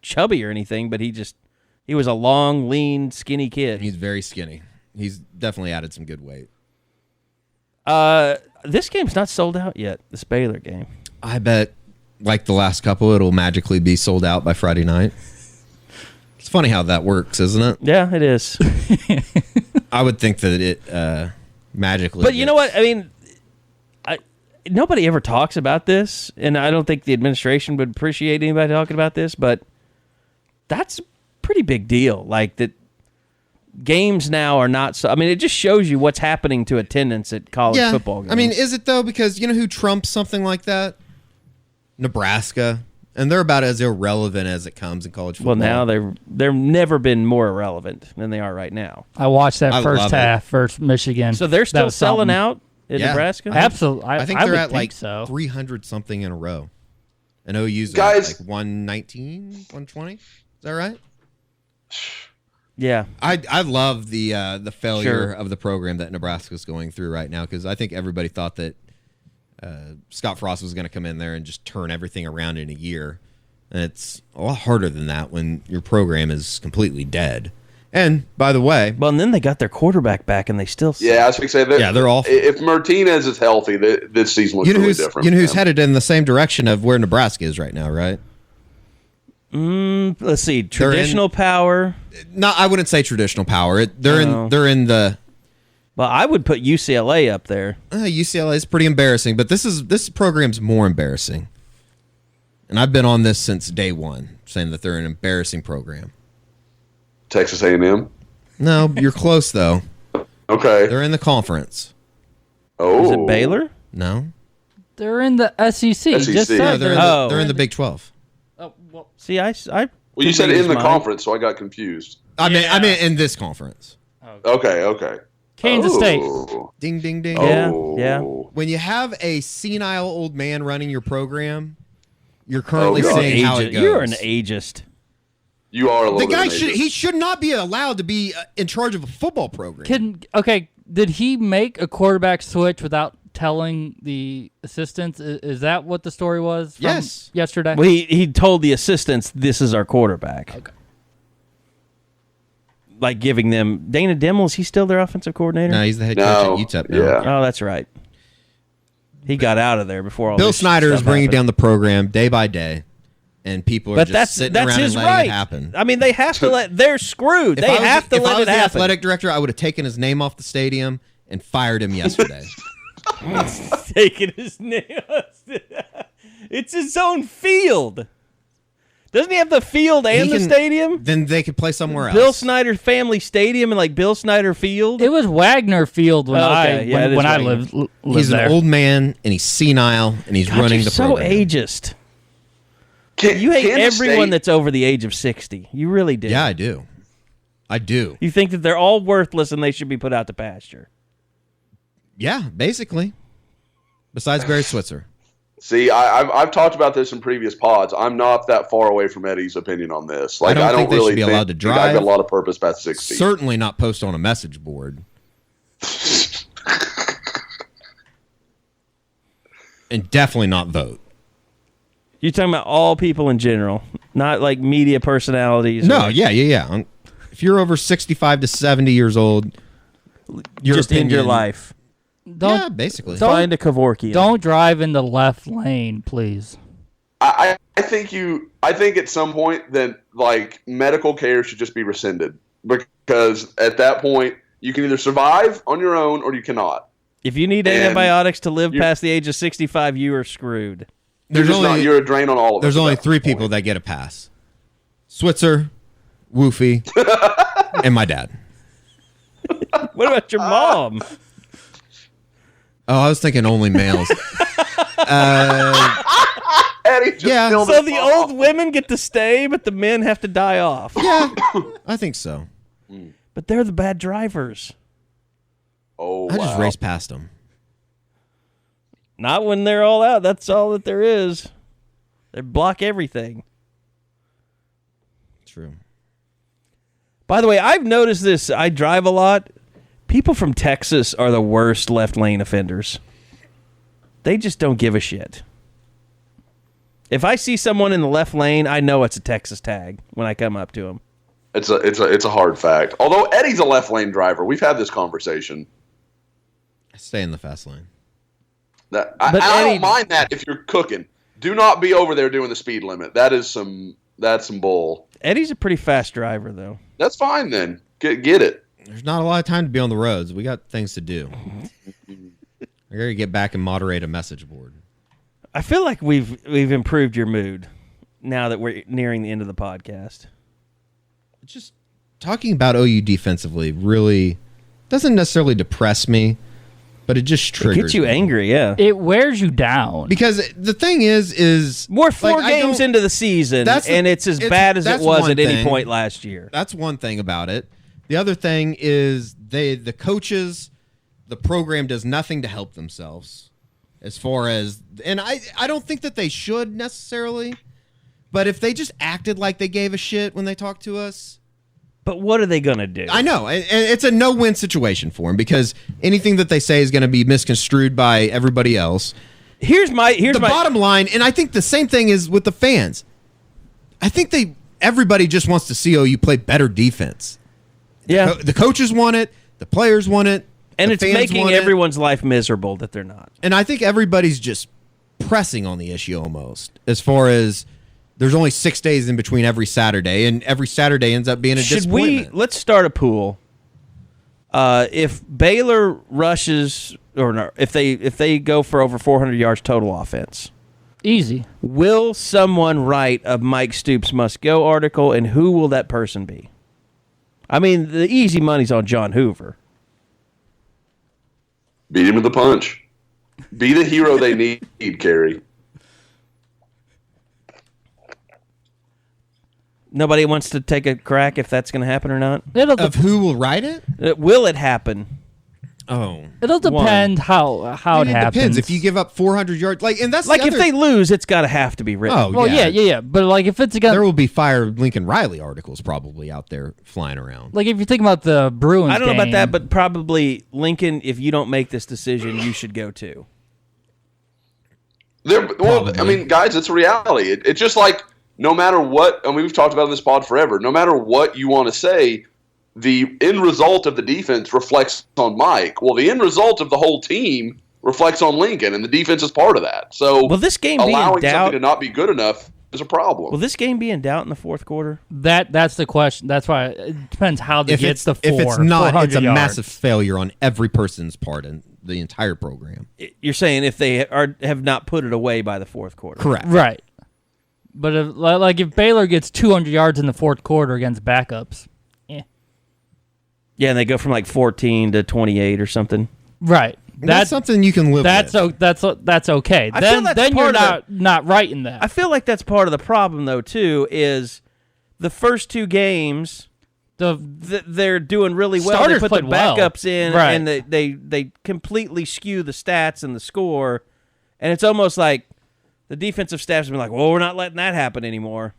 chubby or anything, but he was a long, lean, skinny kid. He's very skinny. He's definitely added some good weight. This game's not sold out yet, this Baylor game. I bet, like the last couple, it'll magically be sold out by Friday night. It's funny how that works, isn't it? Yeah, it is. I would think that it magically. But you know what? I mean, nobody ever talks about this, and I don't think the administration would appreciate anybody talking about this, but that's a pretty big deal. Like, that games now are not so... I mean, it just shows you what's happening to attendance at college football games. I mean, is it, though? Because you know who trumps something like that? Nebraska. And they're about as irrelevant as it comes in college football. Well, now they've never been more irrelevant than they are right now. I watched that I first love half versus Michigan. So they're still selling out in Yeah. Nebraska? Absolutely. I think I they're would at think like so. 300 something in a row. And OU's Guys- at like 119, 120. Is that right? Yeah. I love the failure Sure. of the program that Nebraska's going through right now, because I think everybody thought that Scott Frost was going to come in there and just turn everything around in a year. And it's a lot harder than that when your program is completely dead. And by the way, Well, and then they got their quarterback back, and they still... Yeah, I was going to say that. Yeah, they're awful. If Martinez is healthy, this season looks really different. you know who's for them. headed in the same direction of where Nebraska is right now, right? Let's see. Traditional power. No, I wouldn't say traditional power. They're in the Well, I would put UCLA up there. UCLA is pretty embarrassing, but this program's more embarrassing. And I've been on this since day one, saying that they're an embarrassing program. Texas A&M. No, you're close though. Okay. They're in the conference. Oh, Is it Baylor? No, They're in the SEC. Just SEC. said no, they're in Oh. they're in the Big 12. Oh, well, See, I Well, you said think in the mine. conference, so I got confused. I mean in this conference. Okay. Kansas State. Oh. Ding ding ding. Yeah, Oh. yeah. When you have a senile old man running your program, you're currently God. seeing how it goes. You're an ageist. You are a little The bit guy of an agent. he should not be allowed to be in charge of a football program. Did he make a quarterback switch without telling the assistants? Is that what the story was from Yes. yesterday? Well, he told the assistants, "This is our quarterback." Okay. Like giving them Dana Dimmel. Is he still their offensive coordinator? No, he's the head No. coach at UTEP now. Yeah. Oh, that's right. He got out of there before all Bill this Snyder is stuff bringing happened. down the program day by day, and people are But just sitting that's around his and letting right. it happen. I mean, they have to let. They're screwed. They have to if I let was it the happen. athletic director, I would have taken his name off the stadium and fired him yesterday. Taking his name. It's his own field. Doesn't he have the field and the stadium? Then they could play somewhere else. Bill Snyder Family Stadium and like Bill Snyder Field. It was Wagner Field when Okay, yeah, it is when I Wagner. lived He's there. an old man and he's senile and he's God, running you're the so program. ageist. You hate Kansas everyone State- that's over the age of 60. You really do. Yeah, I do. I do. You think that they're all worthless and they should be put out to pasture. Yeah, basically. Besides Barry Switzer. See, I've talked about this in previous pods. I'm not that far away from Eddie's opinion on this. Like, I don't think they really should be allowed to the guy drive. got a lot of purpose past 60. Certainly not post on a message board. And definitely not vote. You're talking about all people in general, not like media personalities. No, or yeah. If you're over 65 to 70 years old, your just end your opinion- life. Yeah, basically. Find a Kevorkian. Don't drive in the left lane, please. I think at some point that like medical care should just be rescinded, because at that point you can either survive on your own or you cannot. If you need And antibiotics to live past the age of 65, you are screwed. You're a drain on all of us. There's at only that 3 point. people that get a pass. Switzer, Woofy, and my dad. What about your mom? Oh, I was thinking only males. Eddie just Yeah. filled So it the off. old women get to stay, but the men have to die off. Yeah, I think so. But they're the bad drivers. Oh, I just wow. raced past them. Not when they're all out. That's all that there is. They block everything. True. By the way, I've noticed this. I drive a lot. People from Texas are the worst left lane offenders. They just don't give a shit. If I see someone in the left lane, I know it's a Texas tag when I come up to them. It's a hard fact. Although Eddie's a left lane driver, we've had this conversation. Stay in the fast lane. I don't mind that if you're cooking. Do not be over there doing the speed limit. That's some bull. Eddie's a pretty fast driver, though. That's fine then. Get it. There's not a lot of time to be on the roads. We got things to do. I gotta get back and moderate a message board. I feel like we've improved your mood now that we're nearing the end of the podcast. Just talking about OU defensively really doesn't necessarily depress me, but it just triggers. It gets you angry, yeah. It wears you down. Because the thing is we're four games into the season, and it's as bad as it was at any point last year. That's one thing about it. The other thing is the coaches, the program does nothing to help themselves. As far as, and I don't think that they should necessarily, but if they just acted like they gave a shit when they talked to us. But what are they going to do? I know. And it's a no-win situation for them because anything that they say is going to be misconstrued by everybody else. Here's my bottom line, and I think the same thing is with the fans. I think everybody just wants to see OU play better defense. Yeah. The coaches want it. The players want it. And it's making everyone's life miserable that they're not. And I think everybody's just pressing on the issue almost, as far as there's only 6 days in between every Saturday, and every Saturday ends up being a disappointment. Let's start a pool. If Baylor rushes, or no, if they go for over 400 yards total offense, easy. Will someone write a Mike Stoops must go article, and who will that person be? I mean, the easy money's on John Hoover. Beat him with the punch. Be the hero they need, Kerry. Nobody wants to take a crack if that's going to happen or not? Of who will write it? Will it happen? Oh. It'll depend how it happens. It depends. If you give up 400 yards, and that's if they lose, it's got to have to be written. Oh, well, yeah. But if it's against, there will be fire Lincoln Riley articles probably out there flying around. If you think about the Bruins, I don't know about that, but probably Lincoln. If you don't make this decision, you should go too. Guys, it's a reality. It's just like no matter what. I mean, we've talked about in this pod forever. No matter what you want to say, the end result of the defense reflects on Mike. Well, the end result of the whole team reflects on Lincoln, and the defense is part of that. So, this game allowing being in doubt, something to not be good enough is a problem. Will this game be in doubt in the fourth quarter? That's the question. That's why it depends how they get the 4. If it's not, it's a yards. massive failure on every person's part in the entire program. You're saying if they have not put it away by the fourth quarter, correct? Right. But if Baylor gets 200 yards in the fourth quarter against backups. Yeah, and they go from 14 to 28 or something. Right. That's something you can live with. That's okay. Then you're not writing that. I feel like that's part of the problem, though, too, is the first 2 games, they're doing really well. Starters they put the backups in, right. and they completely skew the stats and the score, and it's almost like the defensive staff's been like, well, we're not letting that happen anymore.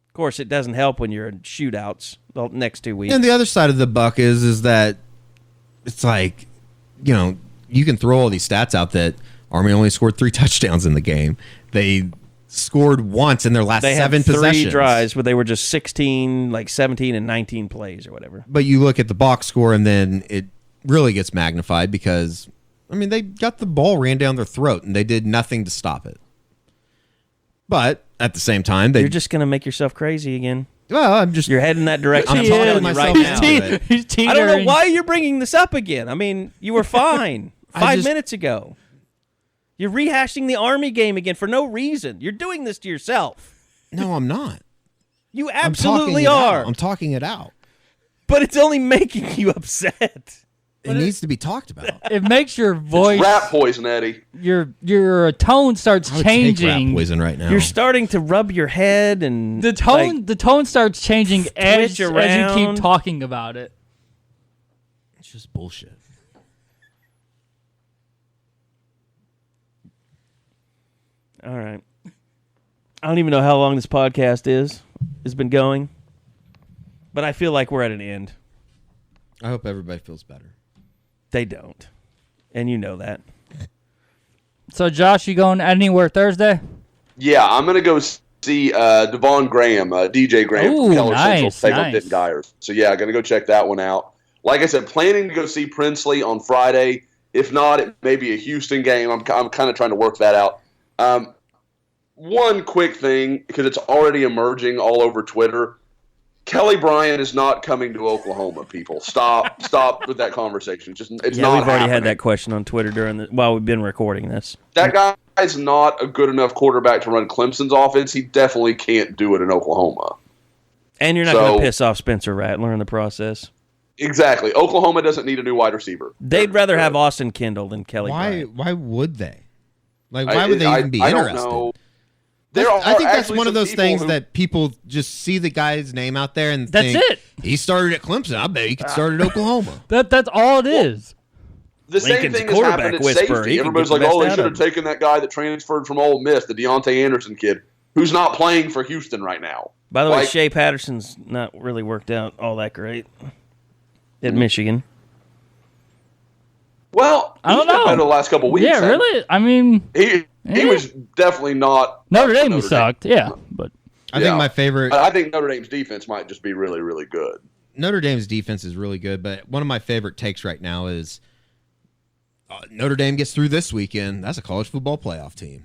Of course, it doesn't help when you're in shootouts the next 2 weeks. And the other side of the buck is that it's like, you can throw all these stats out that Army only scored 3 touchdowns in the game. They scored once in their last 7 possessions. They had 3 drives where they were just 17 and 19 plays or whatever. But you look at the box score, and then it really gets magnified because, they got the ball ran down their throat, and they did nothing to stop it. But at the same time, you're just going to make yourself crazy again. Well, you're heading that direction. I'm talking myself right now. He's I don't know why you're bringing this up again. You were fine 5 minutes ago. You're rehashing the Army game again for no reason. You're doing this to yourself. No, I'm not. You absolutely are. I'm talking it out. But it's only making you upset. It needs to be talked about. It makes your voice. It's rat poison, Eddie. Your tone starts changing. Take rat poison right now. You're starting to rub your head, and the tone starts changing as you keep talking about it. It's just bullshit. All right. I don't even know how long this podcast has been going, but I feel like we're at an end. I hope everybody feels better. They don't. And you know that. So, Josh, you going anywhere Thursday? Yeah, I'm going to go see Devon Graham, DJ Graham from Keller Central, take on Denton Gyers. So, yeah, going to go check that one out. Like I said, planning to go see Princely on Friday. If not, it may be a Houston game. I'm kind of trying to work that out. One quick thing, because it's already emerging all over Twitter. Kelly Bryant is not coming to Oklahoma, people. Stop with that conversation. It's not we've already happening. had that question on Twitter while we've been recording this. That guy's not a good enough quarterback to run Clemson's offense. He definitely can't do it in Oklahoma. And you're not going to piss off Spencer Rattler in the process. Exactly. Oklahoma doesn't need a new wide receiver. They'd rather have Austin Kendall than Kelly Bryant. Why would they? Like, why would they even be interested? I don't know. I think that's one of those things that people just see the guy's name out there and think, that's it. He started at Clemson. I bet he could start at Oklahoma. That's all it is. The same thing has happened at safety. Everybody's like, oh, they should have taken that guy that transferred from Ole Miss, the Deontay Anderson kid, who's not playing for Houston right now. By the way, Shea Patterson's not really worked out all that great at Michigan. Well, I don't know. The last couple weeks. Yeah, really? I mean, he was definitely not. Notre Dame sucked. Yeah, but I think my favorite. I think Notre Dame's defense might just be really, really good. Notre Dame's defense is really good, but one of my favorite takes right now is Notre Dame gets through this weekend. That's a college football playoff team,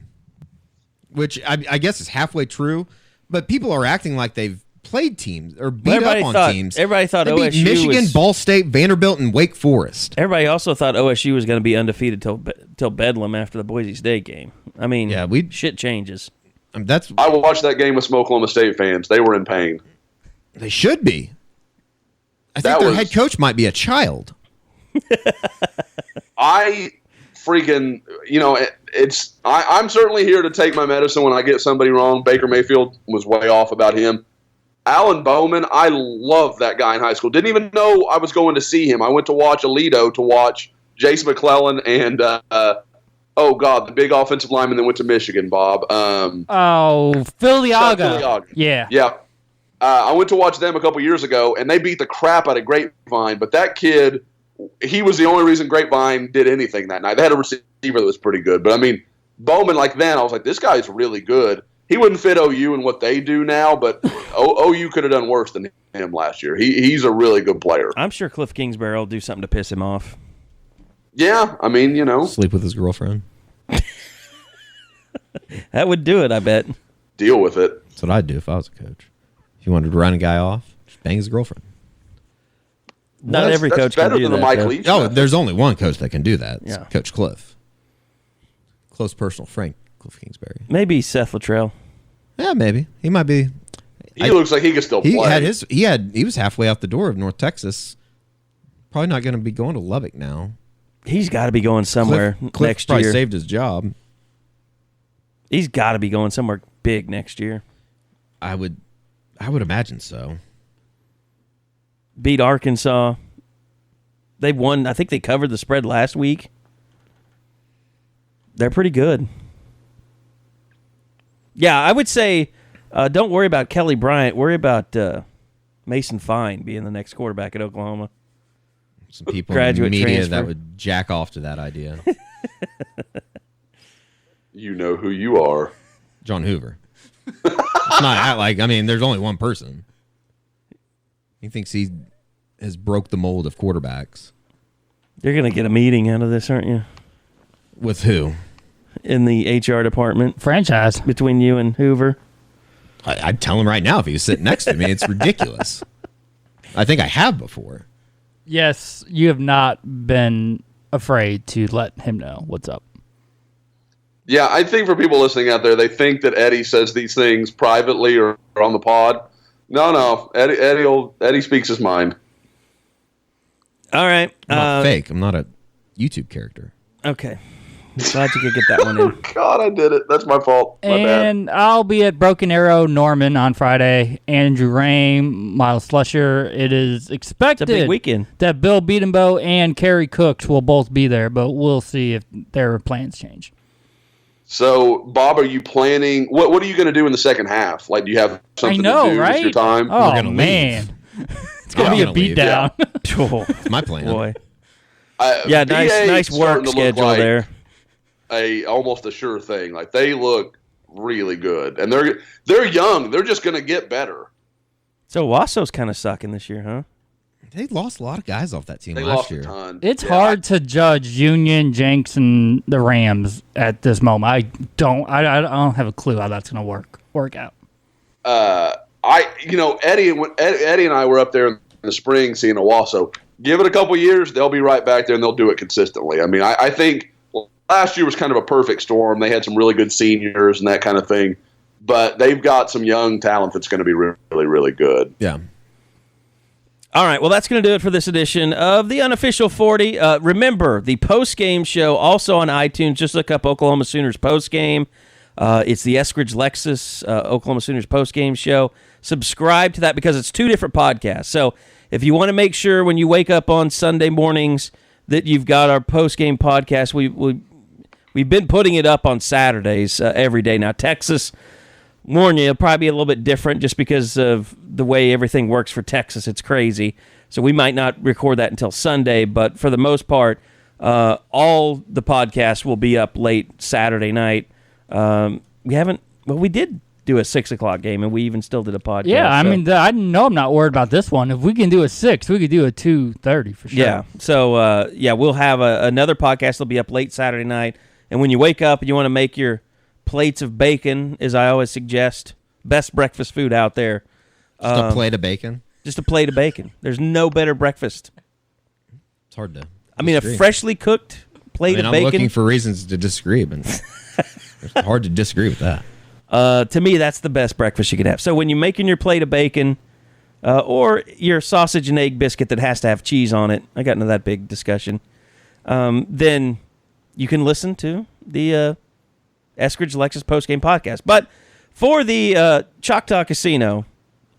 which I guess is halfway true. But people are acting like they've played teams or beat up on teams. Everybody thought they OSU beat Michigan, Ball State, Vanderbilt, and Wake Forest. Everybody also thought OSU was going to be undefeated till Bedlam after the Boise State game. I mean, shit changes. I watched that game with some Oklahoma State fans. They were in pain. They should be. I think their head coach might be a child. I freaking, I'm certainly here to take my medicine when I get somebody wrong. Baker Mayfield was way off about him. Alan Bowman, I love that guy in high school. Didn't even know I was going to see him. I went to watch Alito to watch Jace McClellan and, the big offensive lineman that went to Michigan, Bob. Filiaga. Yeah. Yeah. I went to watch them a couple years ago, and they beat the crap out of Grapevine. But that kid, he was the only reason Grapevine did anything that night. They had a receiver that was pretty good. But, I mean, Bowman, like then, I was like, this guy's really good. He wouldn't fit OU in what they do now, but OU could have done worse than him last year. He's a really good player. I'm sure Cliff Kingsbury will do something to piss him off. Yeah, I mean, Sleep with his girlfriend. That would do it, I bet. Deal with it. That's what I'd do if I was a coach. If you wanted to run a guy off, just bang his girlfriend. Not every coach can do that. Mike Leach method. There's only one coach that can do that. It's Yeah. Coach Cliff. Close personal friend, Cliff Kingsbury. Maybe Seth Luttrell. Yeah, maybe. He might be. He looks like he could still play. He was halfway out the door of North Texas. Probably not going to be going to Lubbock now. He's got to be going somewhere Cliff next probably year. saved his job. He's got to be going somewhere big next year. I would imagine so. Beat Arkansas. They won. I think they covered the spread last week. They're pretty good. Yeah, I would say don't worry about Kelly Bryant. Worry about Mason Fine being the next quarterback at Oklahoma. Some people Graduate in the media transfer. that would jack off to that idea. You know who you are. John Hoover. It's not like, I mean, there's only one person. He thinks he has broke the mold of quarterbacks. You're going to get a meeting out of this, aren't you? With who? In the HR department. Franchise. Between you and Hoover. I'd tell him right now if he was sitting next to me. It's ridiculous. I think I have before. Yes, you have not been afraid to let him know what's up. Yeah, I think for people listening out there, they think that Eddie says these things privately or on the pod. No, Eddie speaks his mind. All right. I'm not fake. I'm not a YouTube character. Okay. Glad you could get that one in. God, I did it. That's my fault. My And bad. I'll be at Broken Arrow Norman on Friday. Andrew Rame, Miles Slusher. It is expected It's a big weekend. that Bill Beatenbow and Kerry Cooks will both be there, but we'll see if their plans change. So, Bob, are you planning? What are you going to do in the second half? Like, do you have something to do right? with your time? Oh, gonna man. It's going to be a beatdown. Oh, It's my plan. boy. BA Yeah, nice starting work to look schedule like- there. almost a sure thing. Like, they look really good, and they're young. They're just going to get better. So Wasso's kind of sucking this year, huh? They lost a lot of guys off that team They last lost year. a ton. It's hard to judge Union, Jenks, and the Rams at this moment. I don't have a clue how that's going to work out. Eddie and I were up there in the spring seeing Owasso. Give it a couple years, they'll be right back there, and they'll do it consistently. I mean, I think last year was kind of a perfect storm. They had some really good seniors and that kind of thing, but they've got some young talent that's going to be really, really good. Yeah. All right, well, that's going to do it for this edition of the Unofficial 40. Remember, the post-game show also on iTunes. Just look up Oklahoma Sooners post-game. It's the Eskridge Lexus Oklahoma Sooners post-game show. Subscribe to that because it's 2 different podcasts. So if you want to make sure when you wake up on Sunday mornings that you've got our post-game podcast, we've been putting it up on Saturdays every day. Now, Texas, warn you, it'll probably be a little bit different just because of the way everything works for Texas. It's crazy. So we might not record that until Sunday, but for the most part, all the podcasts will be up late Saturday night. We did do a 6 o'clock game, and we even still did a podcast. Yeah, I mean, I know I'm not worried about this one. If we can do a 6, we could do a 2:30 for sure. Yeah, so, we'll have another podcast that'll be up late Saturday night, and when you wake up and you want to make your plates of bacon, as I always suggest, best breakfast food out there. Just a plate of bacon? Just a plate of bacon. There's no better breakfast. It's hard to a freshly cooked plate of bacon. I'm looking for reasons to disagree, but it's hard to disagree with that. To me, that's the best breakfast you could have. So when you're making your plate of bacon or your sausage and egg biscuit that has to have cheese on it, I got into that big discussion, then you can listen to the Eskridge Lexus postgame podcast. But for the Choctaw Casino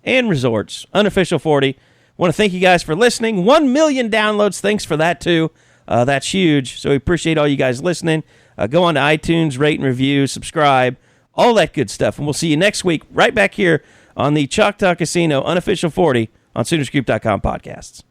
and Resorts Unofficial 40, I want to thank you guys for listening. 1 million downloads. Thanks for that, too. That's huge. So we appreciate all you guys listening. Go on to iTunes, rate and review, subscribe, all that good stuff. And we'll see you next week right back here on the Choctaw Casino Unofficial 40 on SoonersCoop.com podcasts.